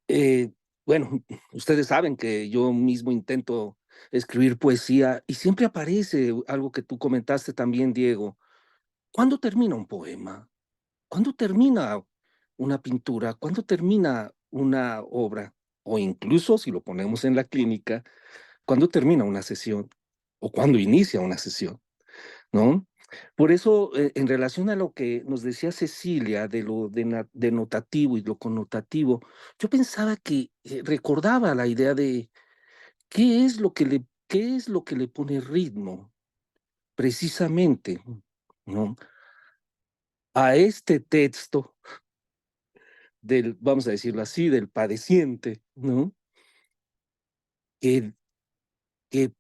eh, bueno, ustedes saben que yo mismo intento escribir poesía y siempre aparece algo que tú comentaste también, Diego. ¿Cuándo termina un poema? ¿Cuándo termina una pintura? ¿Cuándo termina una obra? O incluso, si lo ponemos en la clínica, ¿cuándo termina una sesión? ¿O cuándo inicia una sesión? ¿No? Por eso, en relación a lo que nos decía Cecilia de lo denotativo y lo connotativo, yo pensaba que recordaba la idea de qué es lo que le pone ritmo precisamente, ¿no? A este texto vamos a decirlo así, del padeciente, ¿no? Que, que,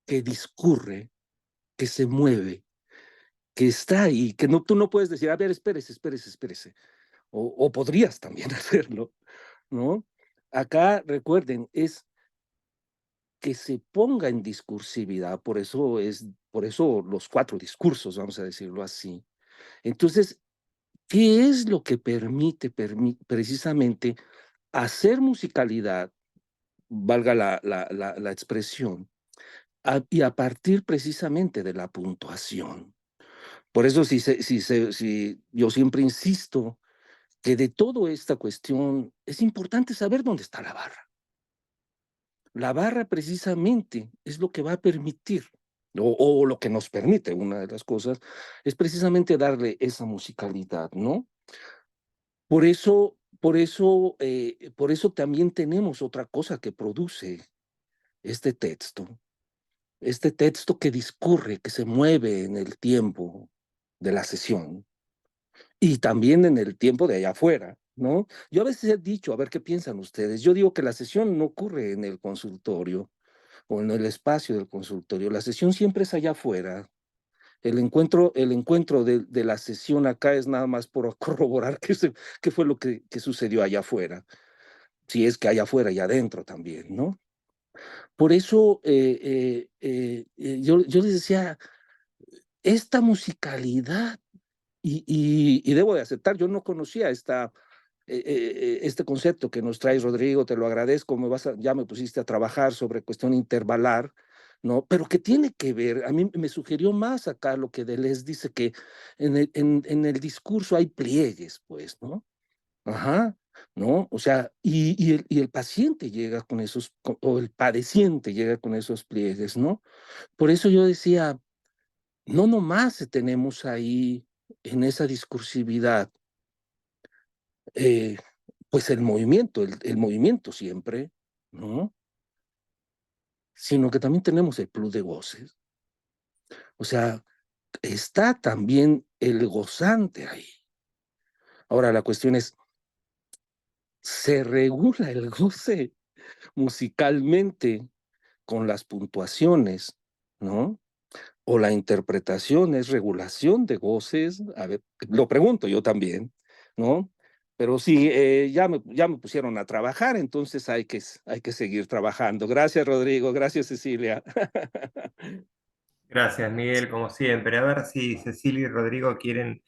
que discurre, que se mueve, que está ahí, que no, tú no puedes decir, a ver, espérese, espérese, espérese. O podrías también hacerlo, ¿no? Acá, recuerden, es que se ponga en discursividad, por eso los cuatro discursos, vamos a decirlo así. Entonces, ¿qué es lo que permite precisamente hacer musicalidad, valga la expresión, y a partir precisamente de la puntuación? Por eso, si yo siempre insisto que de toda esta cuestión es importante saber dónde está la barra. La barra precisamente es lo que va a permitir, o lo que nos permite, una de las cosas, es precisamente darle esa musicalidad, ¿no? Por eso también tenemos otra cosa que produce este texto que discurre, que se mueve en el tiempo de la sesión y también en el tiempo de allá afuera, ¿no? Yo a veces he dicho, a ver qué piensan ustedes, yo digo que la sesión no ocurre en el consultorio o en el espacio del consultorio, la sesión siempre es allá afuera. El encuentro de la sesión acá es nada más por corroborar qué fue lo que sucedió allá afuera, si es que allá afuera y adentro también, ¿no? Por eso yo les decía, esta musicalidad, y debo de aceptar, yo no conocía este concepto que nos trae Rodrigo, te lo agradezco, ya me pusiste a trabajar sobre cuestión intervalar, ¿no? Pero que tiene que ver, a mí me sugirió más acá lo que Deleuze dice que en el discurso hay pliegues, pues, ¿no? Ajá, ¿no? O sea, y el paciente llega con o el padeciente llega con esos pliegues, ¿no? Por eso yo decía, no nomás tenemos ahí en esa discursividad, eh, pues el movimiento siempre, ¿no? Sino que también tenemos el plus de voces. O sea, está también el gozante ahí. Ahora la cuestión es, ¿se regula el goce musicalmente con las puntuaciones, ¿no? O la interpretación es regulación de voces, a ver, lo pregunto yo también, ¿no? Pero sí, ya me pusieron a trabajar, entonces hay que seguir trabajando. Gracias, Rodrigo, gracias, Cecilia. Gracias, Miguel, como siempre. A ver si Cecilia y Rodrigo quieren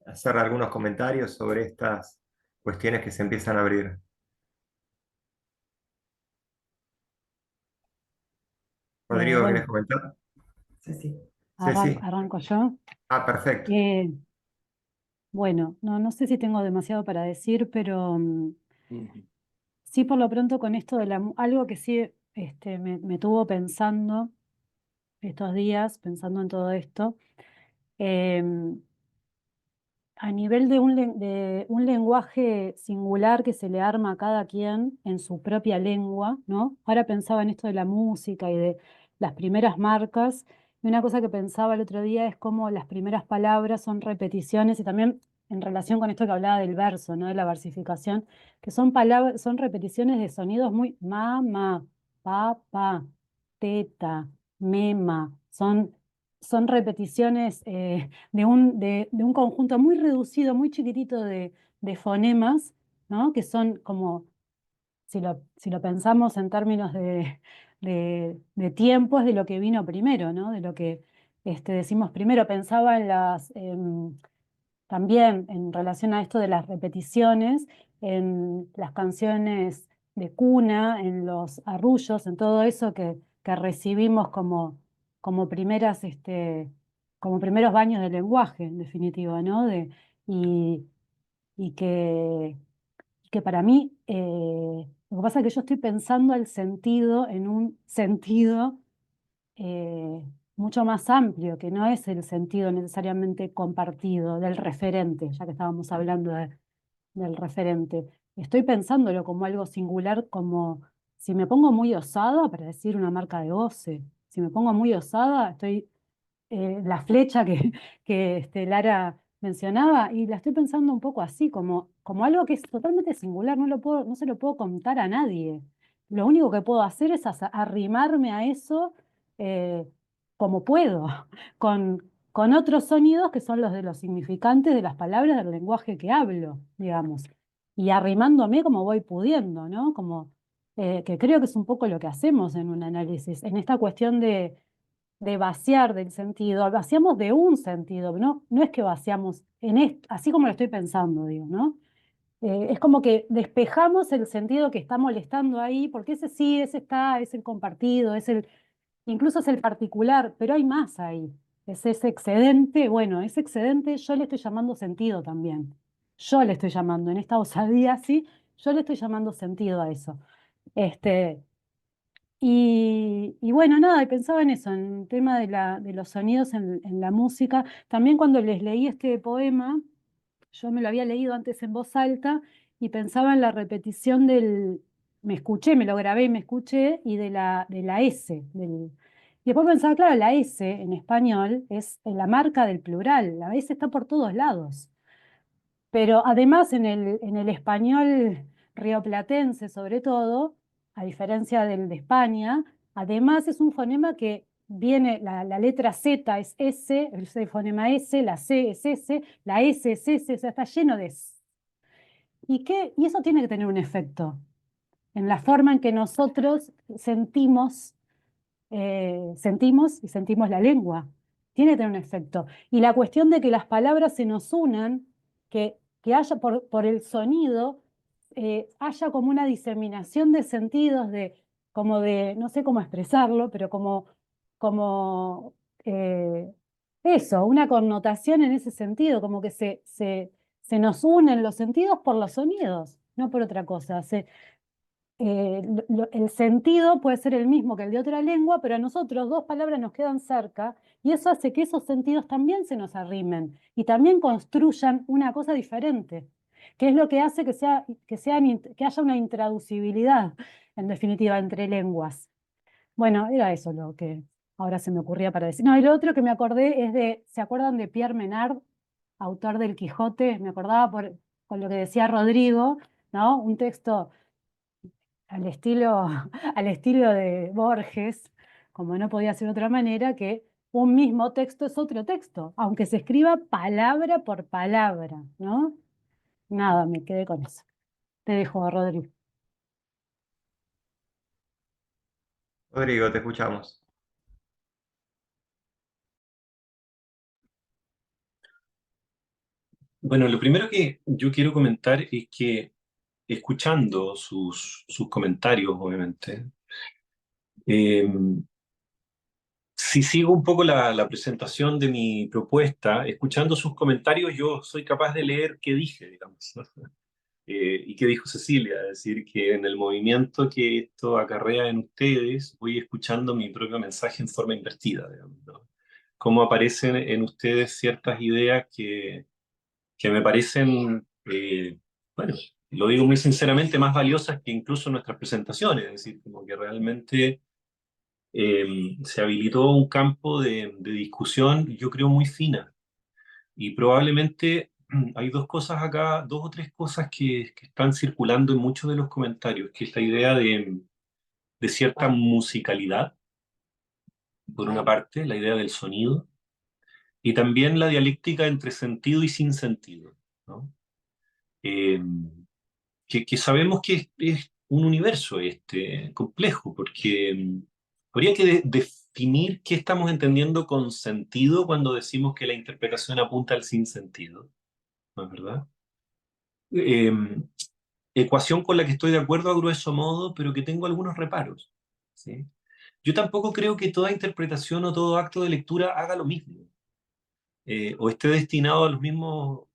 hacer algunos comentarios sobre estas cuestiones que se empiezan a abrir. Rodrigo, ¿querés Bueno, comentar? Sí, sí. Sí, sí. arranco yo. Ah, perfecto. Eh, bueno, no sé si tengo demasiado para decir, pero sí por lo pronto con esto de algo que sí me tuvo pensando estos días, pensando en todo esto, em, a nivel de un lenguaje singular que se le arma a cada quien en su propia lengua, ¿no? Ahora pensaba en esto de la música y de las primeras marcas, y una cosa que pensaba el otro día es cómo las primeras palabras son repeticiones, y también en relación con esto que hablaba del verso, ¿no? De la versificación, que son palabras, son repeticiones de sonidos muy mamá, papá, teta, mema, son repeticiones de un conjunto muy reducido, muy chiquitito de fonemas, ¿no? Que son como, si lo pensamos en términos de tiempos, de lo que vino primero, ¿no? De lo que decimos primero. Pensaba en también en relación a esto de las repeticiones, en las canciones de cuna, en los arrullos, en todo eso que recibimos como como primeros baños del lenguaje, en definitiva, ¿no? Y, y que para mí, lo que pasa es que yo estoy pensando el sentido en un sentido eh, mucho más amplio, que no es el sentido necesariamente compartido del referente, ya que estábamos hablando del referente. Estoy pensándolo como algo singular, como si me pongo muy osada para decir una marca de goce, si me pongo muy osada, estoy la flecha que Lara mencionaba, y la estoy pensando un poco así, como algo que es totalmente singular, no se lo puedo contar a nadie. Lo único que puedo hacer es arrimarme a eso eh, como puedo, con otros sonidos que son los de los significantes de las palabras del lenguaje que hablo, digamos, y arrimándome como voy pudiendo, ¿no? Que creo que es un poco lo que hacemos en un análisis, en esta cuestión de vaciar del sentido, vaciamos de un sentido, no es que vaciamos así como lo estoy pensando, digo, ¿no? Es como que despejamos el sentido que está molestando ahí, porque ese sí, ese está, es el compartido, incluso es el particular, pero hay más ahí. Es ese excedente, bueno, ese excedente yo le estoy llamando sentido también. Yo le estoy llamando, en esta osadía, sí, yo le estoy llamando sentido a eso. Este, Y bueno, nada, y pensaba en eso, en el tema de los sonidos en la música. También cuando les leí este poema, yo me lo había leído antes en voz alta y pensaba en la repetición me escuché, me lo grabé y me escuché, y de la S. Y después pensaba, claro, la S en español es la marca del plural, la S está por todos lados. Pero además en el español rioplatense, sobre todo, a diferencia del de España, además es un fonema que viene, la letra Z es S, el fonema S, la C es S, la S es S, o sea, está lleno de S. Y eso tiene que tener un efecto en la forma en que nosotros sentimos y sentimos la lengua. Tiene que tener un efecto. Y la cuestión de que las palabras se nos unan, que haya por el sonido, haya como una diseminación de sentidos, como de, no sé cómo expresarlo, pero como eh, eso, una connotación en ese sentido, como que se nos unen los sentidos por los sonidos, no por otra cosa. El sentido puede ser el mismo que el de otra lengua, pero a nosotros dos palabras nos quedan cerca y eso hace que esos sentidos también se nos arrimen y también construyan una cosa diferente, que es lo que hace que haya una intraducibilidad, en definitiva, entre lenguas. Bueno, era eso lo que ahora se me ocurría para decir. No, y lo otro que me acordé es ¿se acuerdan de Pierre Menard, autor del Quijote? Me acordaba con lo que decía Rodrigo, ¿no? Un texto al estilo, al estilo de Borges, como no podía ser de otra manera, que un mismo texto es otro texto, aunque se escriba palabra por palabra, ¿no? Nada, me quedé con eso. Te dejo, Rodrigo. Rodrigo, te escuchamos. Bueno, lo primero que yo quiero comentar es que escuchando sus comentarios, obviamente, eh, si sigo un poco la presentación de mi propuesta, escuchando sus comentarios, yo soy capaz de leer qué dije, digamos, ¿no? Y qué dijo Cecilia, es decir, que en el movimiento que esto acarrea en ustedes, voy escuchando mi propio mensaje en forma invertida, digamos, ¿no? Cómo aparecen en ustedes ciertas ideas que me parecen, bueno, lo digo muy sinceramente, más valiosas que incluso nuestras presentaciones, es decir, como que realmente se habilitó un campo de discusión, yo creo, muy fina. Y probablemente hay dos cosas acá, dos o tres cosas que están circulando en muchos de los comentarios, que es la idea de cierta musicalidad, por una parte, la idea del sonido, y también la dialéctica entre sentido y sin sentido, ¿no? Eh, que sabemos que es un universo este, complejo, porque habría que definir qué estamos entendiendo con sentido cuando decimos que la interpretación apunta al sinsentido, ¿no es verdad? Eh, Ecuación con la que estoy de acuerdo a grueso modo, pero que tengo algunos reparos, ¿sí? Yo tampoco creo que toda interpretación o todo acto de lectura haga lo mismo, o esté destinado a los mismos,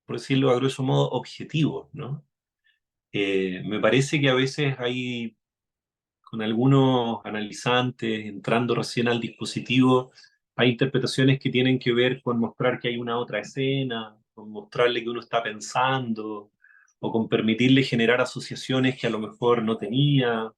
por decirlo a grueso modo, objetivos, ¿no? Me parece que a veces hay, con algunos analizantes, entrando recién al dispositivo, hay interpretaciones que tienen que ver con mostrar que hay una otra escena, con mostrarle que uno está pensando, o con permitirle generar asociaciones que a lo mejor no tenía,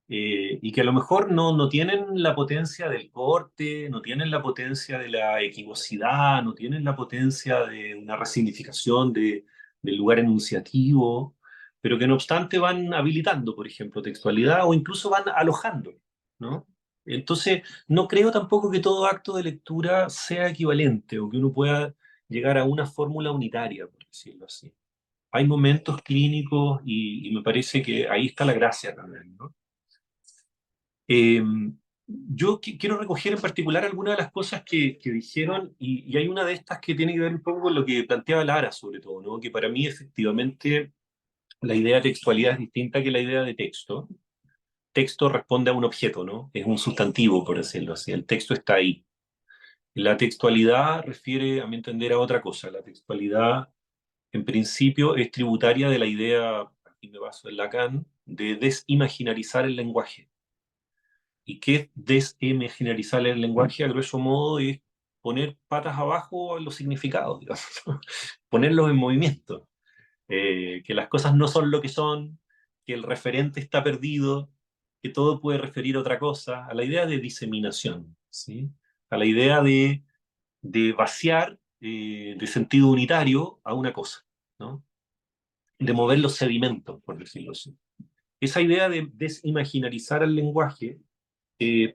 y que a lo mejor no tienen la potencia del corte, no tienen la potencia de la equivocidad, no tienen la potencia de una resignificación del lugar enunciativo, pero que no obstante van habilitando, por ejemplo, textualidad o incluso van alojando, ¿no? Entonces, no creo tampoco que todo acto de lectura sea equivalente o que uno pueda llegar a una fórmula unitaria, por decirlo así. Hay momentos clínicos y me parece que ahí está la gracia también, ¿no? Eh, yo quiero recoger en particular algunas de las cosas que dijeron y hay una de estas que tiene que ver un poco con lo que planteaba Lara sobre todo, ¿no? Que para mí efectivamente la idea de textualidad es distinta que la idea de texto. Texto responde a un objeto, ¿no? Es un sustantivo, por decirlo así. El texto está ahí. La textualidad refiere, a mi entender, a otra cosa. La textualidad, en principio, es tributaria de la idea, aquí me baso en Lacan, de desimaginarizar el lenguaje. ¿Y qué es desimaginalizar el lenguaje? A grosso modo es poner patas abajo en los significados, digamos, ponerlos en movimiento, que las cosas no son lo que son, que el referente está perdido, que todo puede referir a otra cosa, a la idea de diseminación, ¿sí? A la idea de vaciar de sentido unitario a una cosa, ¿no? De mover los sedimentos, por decirlo así. Esa idea de desimaginalizar el lenguaje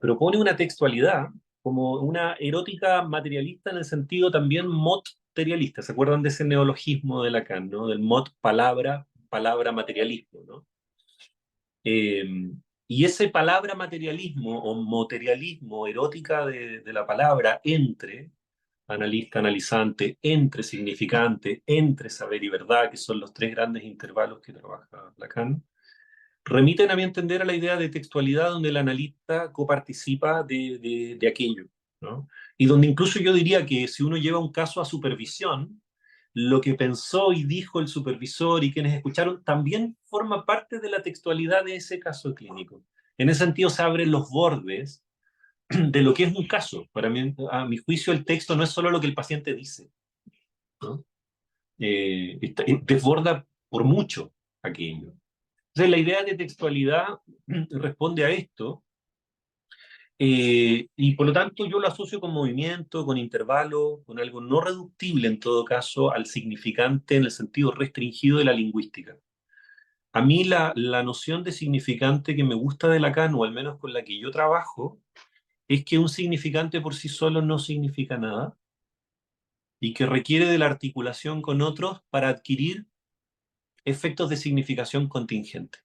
propone una textualidad como una erótica materialista en el sentido también materialista. ¿Se acuerdan de ese neologismo de Lacan, ¿no? Del palabra, palabra materialismo, ¿no? Y ese palabra materialismo o materialismo erótica de la palabra entre analista, analizante, entre significante, entre saber y verdad, que son los tres grandes intervalos que trabaja Lacan, remiten a mi entender a la idea de textualidad donde el analista coparticipa de aquello, ¿no? Y donde incluso yo diría que si uno lleva un caso a supervisión, lo que pensó y dijo el supervisor y quienes escucharon también forma parte de la textualidad de ese caso clínico. En ese sentido se abren los bordes de lo que es un caso. Para mí, a mi juicio, el texto no es solo lo que el paciente dice, ¿no? Desborda por mucho aquello. Entonces, la idea de textualidad responde a esto, y por lo tanto yo lo asocio con movimiento, con intervalo, con algo no reductible en todo caso al significante en el sentido restringido de la lingüística. A mí la noción de significante que me gusta de Lacan, o al menos con la que yo trabajo, es que un significante por sí solo no significa nada y que requiere de la articulación con otros para adquirir efectos de significación contingente.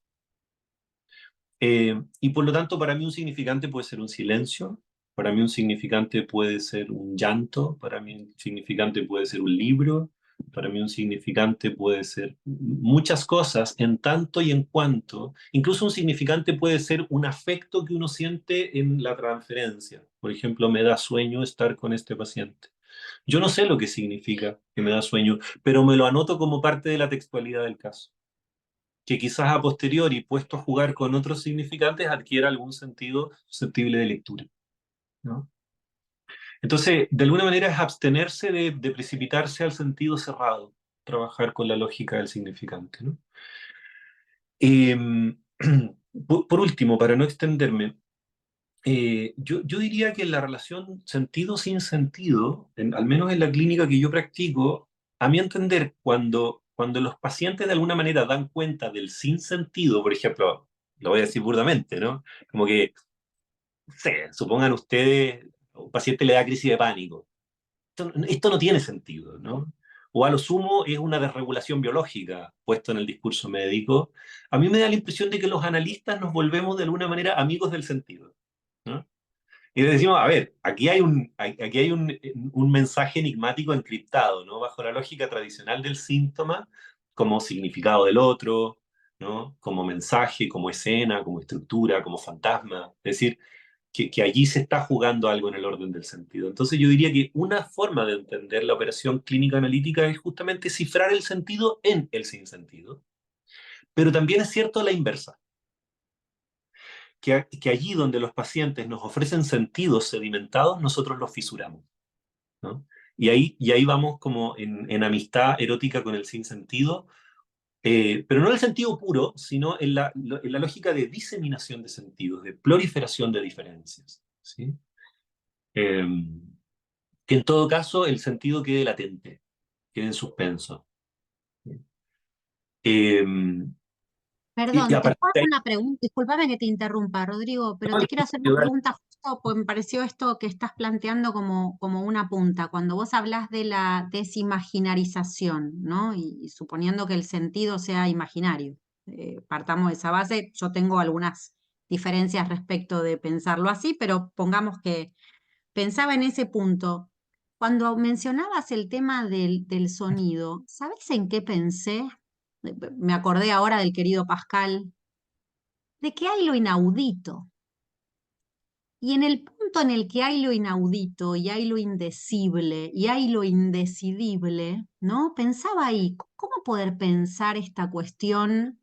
Y por lo tanto, para mí un significante puede ser un silencio, para mí un significante puede ser un llanto, para mí un significante puede ser un libro, para mí un significante puede ser muchas cosas en tanto y en cuanto, incluso un significante puede ser un afecto que uno siente en la transferencia. Por ejemplo, me da sueño estar con este paciente. Yo no sé lo que significa que me da sueño, pero me lo anoto como parte de la textualidad del caso, que quizás a posteriori, puesto a jugar con otros significantes, adquiera algún sentido susceptible de lectura, ¿no? Entonces, de alguna manera es abstenerse de precipitarse al sentido cerrado, trabajar con la lógica del significante, ¿no? Eh, por último, para no extenderme, yo diría que la relación sentido sin sentido, al menos en la clínica que yo practico, a mi entender, cuando los pacientes de alguna manera dan cuenta del sinsentido, por ejemplo, lo voy a decir burdamente, ¿no? Como que, no sé, supongan ustedes, un paciente le da crisis de pánico. Esto no tiene sentido, ¿no? O a lo sumo es una desregulación biológica puesto en el discurso médico. A mí me da la impresión de que los analistas nos volvemos de alguna manera amigos del sentido, ¿no? Y le decimos, a ver, aquí hay un mensaje enigmático encriptado, ¿no? Bajo la lógica tradicional del síntoma, como significado del otro, ¿no? Como mensaje, como escena, como estructura, como fantasma. Es decir, que allí se está jugando algo en el orden del sentido. Entonces yo diría que una forma de entender la operación clínica analítica es justamente cifrar el sentido en el sinsentido. Pero también es cierto la inversa, que allí donde los pacientes nos ofrecen sentidos sedimentados, nosotros los fisuramos, ¿no? Y ahí vamos como en amistad erótica con el sinsentido, pero no en el sentido puro, sino en la lógica de diseminación de sentidos, de proliferación de diferencias, ¿sí? Eh, que en todo caso el sentido quede latente, quede en suspenso. Eh, y Perdón, a te partir puedo de hacer ahí, una pregunta. Discúlpame que te interrumpa, Rodrigo, pero no, te quiero hacer una pregunta justo, pues me pareció esto que estás planteando como una punta. Cuando vos hablas de la desimaginarización, ¿no? Y suponiendo que el sentido sea imaginario, partamos de esa base. Yo tengo algunas diferencias respecto de pensarlo así, pero pongamos que pensaba en ese punto. Cuando mencionabas el tema del sonido, ¿sabes en qué pensé? Me acordé ahora del querido Pascal, de que hay lo inaudito. Y en el punto en el que hay lo inaudito y hay lo indecible y hay lo indecidible, ¿no? Pensaba ahí, ¿cómo poder pensar esta cuestión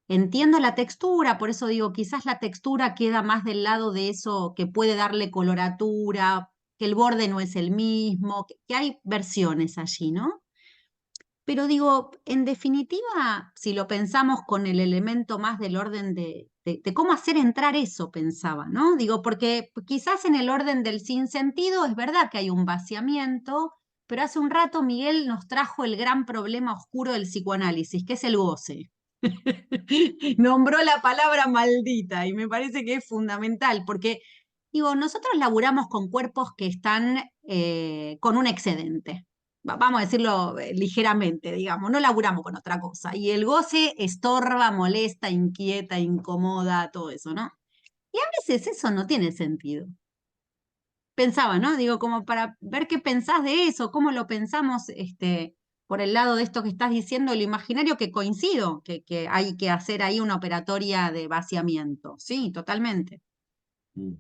entiendo la textura, por eso digo, quizás la textura queda más del lado de eso que puede darle coloratura, que el borde no es el mismo, que hay versiones allí, ¿no? Pero digo, en definitiva, si lo pensamos con el elemento más del orden de cómo hacer entrar eso, pensaba, ¿no? Digo, porque quizás en el orden del sinsentido es verdad que hay un vaciamiento, pero hace un rato Miguel nos trajo el gran problema oscuro del psicoanálisis, que es el goce. Nombró la palabra maldita y me parece que es fundamental, porque digo, nosotros laburamos con cuerpos que están con un excedente. Vamos a decirlo ligeramente, digamos, no laburamos con otra cosa. Y el goce estorba, molesta, inquieta, incomoda, todo eso, ¿no? Y a veces eso no tiene sentido. Pensaba, ¿no? Digo, como para ver qué pensás de eso, cómo lo pensamos por el lado de esto que estás diciendo, lo imaginario, que coincido, que hay que hacer ahí una operatoria de vaciamiento. Sí, totalmente. Mm.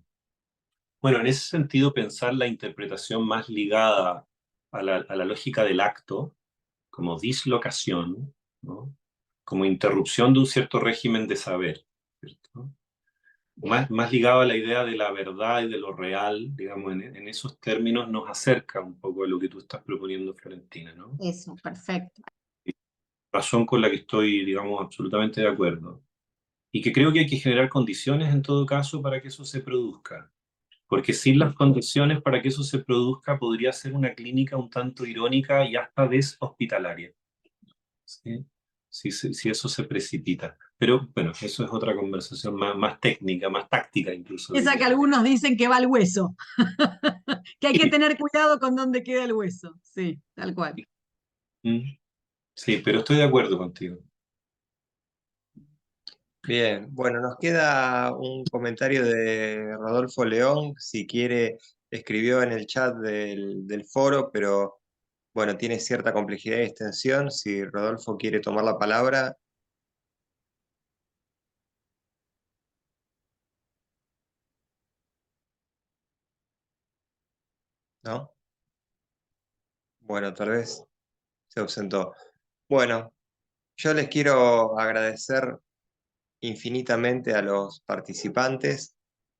Bueno, en ese sentido, pensar la interpretación más ligada a la lógica del acto, como dislocación, ¿no? Como interrupción de un cierto régimen de saber, ¿cierto? Más ligado a la idea de la verdad y de lo real, digamos, en esos términos nos acerca un poco a lo que tú estás proponiendo, Florentina, ¿no? Eso, perfecto. Razón con la que estoy, digamos, absolutamente de acuerdo. Y que creo que hay que generar condiciones en todo caso para que eso se produzca. Porque sin las condiciones para que eso se produzca podría ser una clínica un tanto irónica y hasta deshospitalaria. ¿Sí? Si eso se precipita. Pero bueno, eso es otra conversación más técnica, más táctica incluso, Esa que diría. algunos dicen que va al hueso, que hay que tener cuidado con dónde queda el hueso. Sí, tal cual. Mm. Sí, pero estoy de acuerdo contigo. Bien, bueno, nos queda un comentario de Rodolfo León, si quiere, escribió en el chat del foro, pero bueno, tiene cierta complejidad y extensión. Si Rodolfo quiere tomar la palabra, ¿no? Bueno, tal vez se ausentó. Bueno, yo les quiero agradecer infinitamente a los participantes,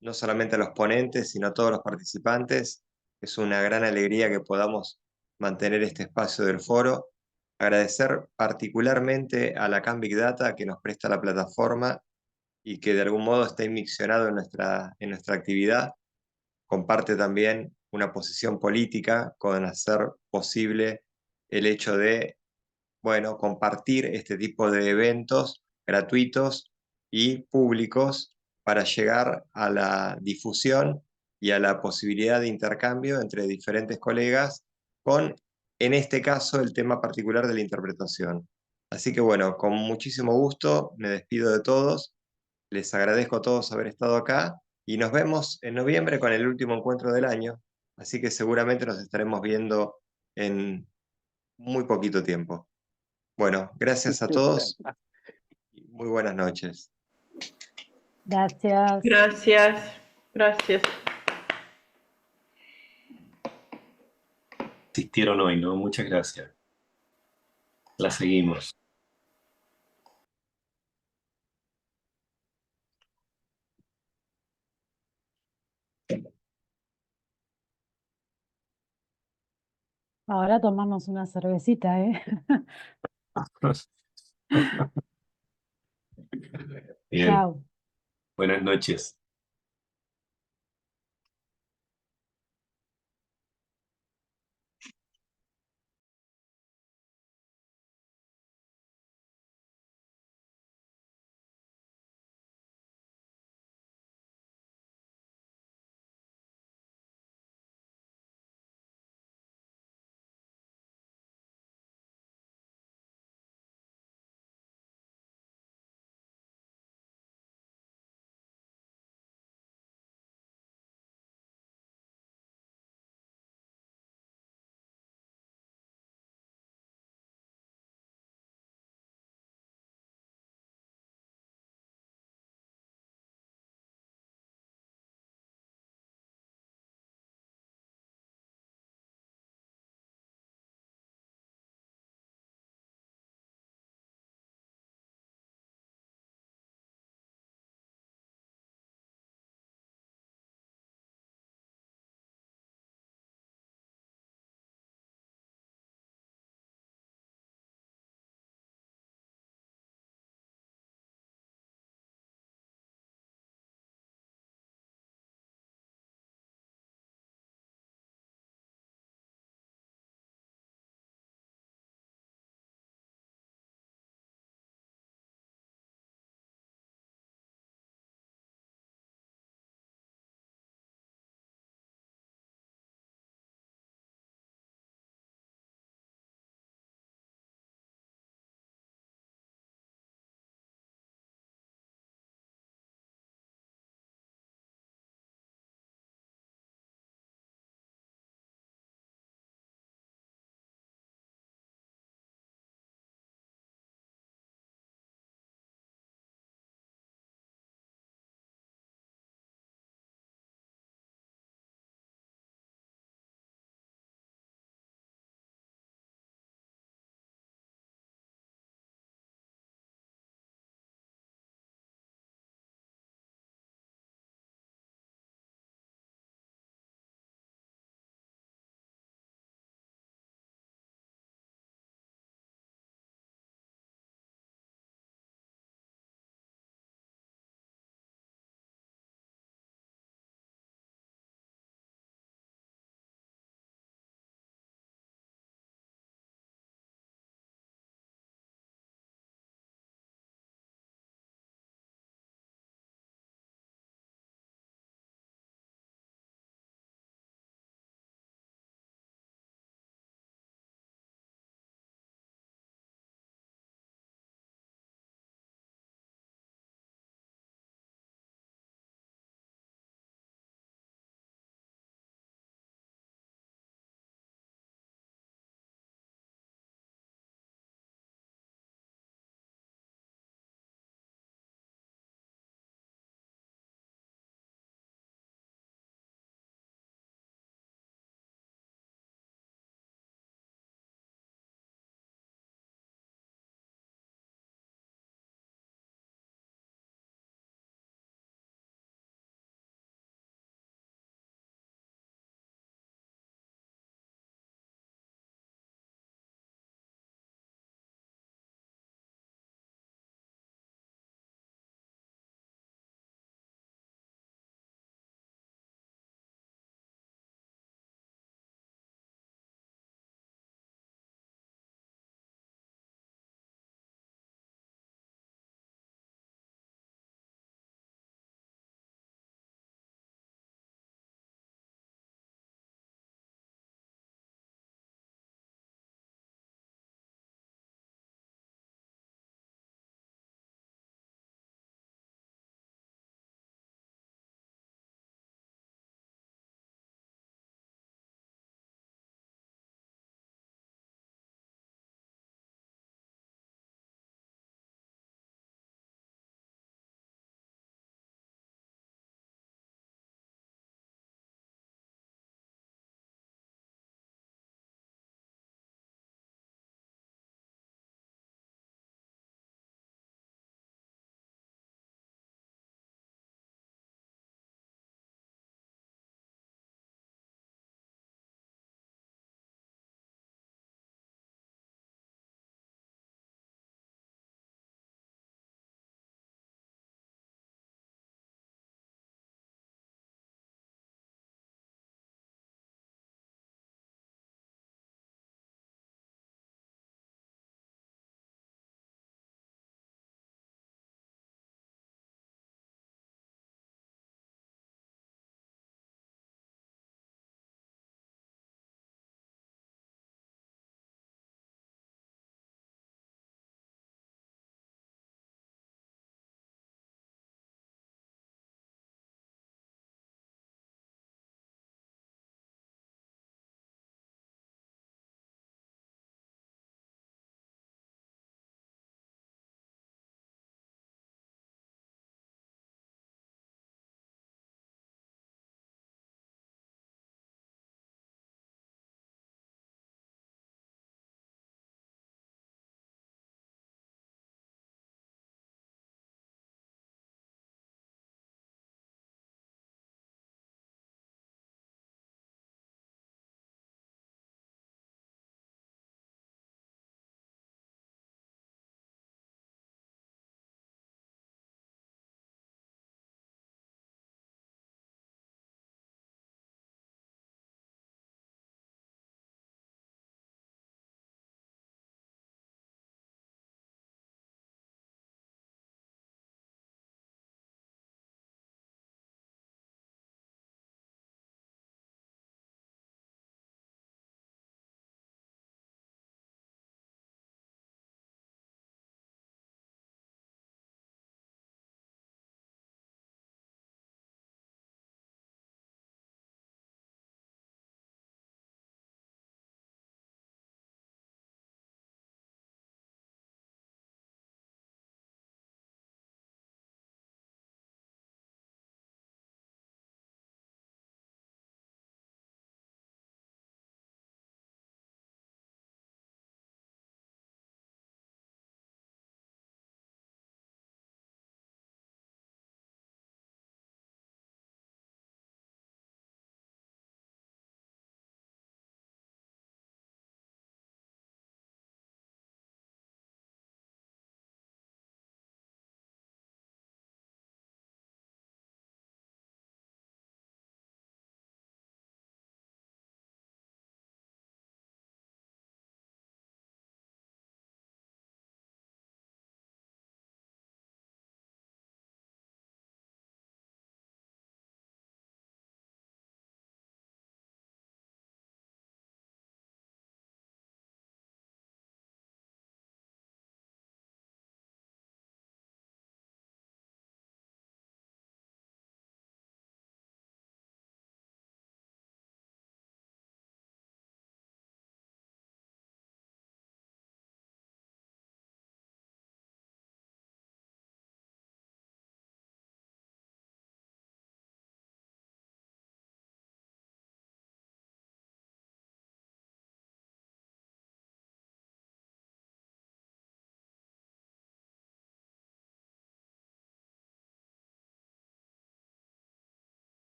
no solamente a los ponentes, sino a todos los participantes. Es una gran alegría que podamos mantener este espacio del foro. Agradecer particularmente a la Can Big Data que nos presta la plataforma y que de algún modo está inmiccionado en nuestra actividad. Comparte también una posición política con hacer posible el hecho de, bueno, compartir este tipo de eventos gratuitos y públicos para llegar a la difusión y a la posibilidad de intercambio entre diferentes colegas con, en este caso, el tema particular de la interpretación. Así que bueno, con muchísimo gusto me despido de todos, les agradezco a todos haber estado acá y nos vemos en noviembre con el último encuentro del año, así que seguramente nos estaremos viendo en muy poquito tiempo. Bueno, gracias a todos y muy buenas noches. Gracias. Gracias, gracias. Asistieron hoy, ¿no? Muchas gracias. La seguimos. Ahora tomamos una cervecita, ¿eh? Bien, Chao. buenas noches.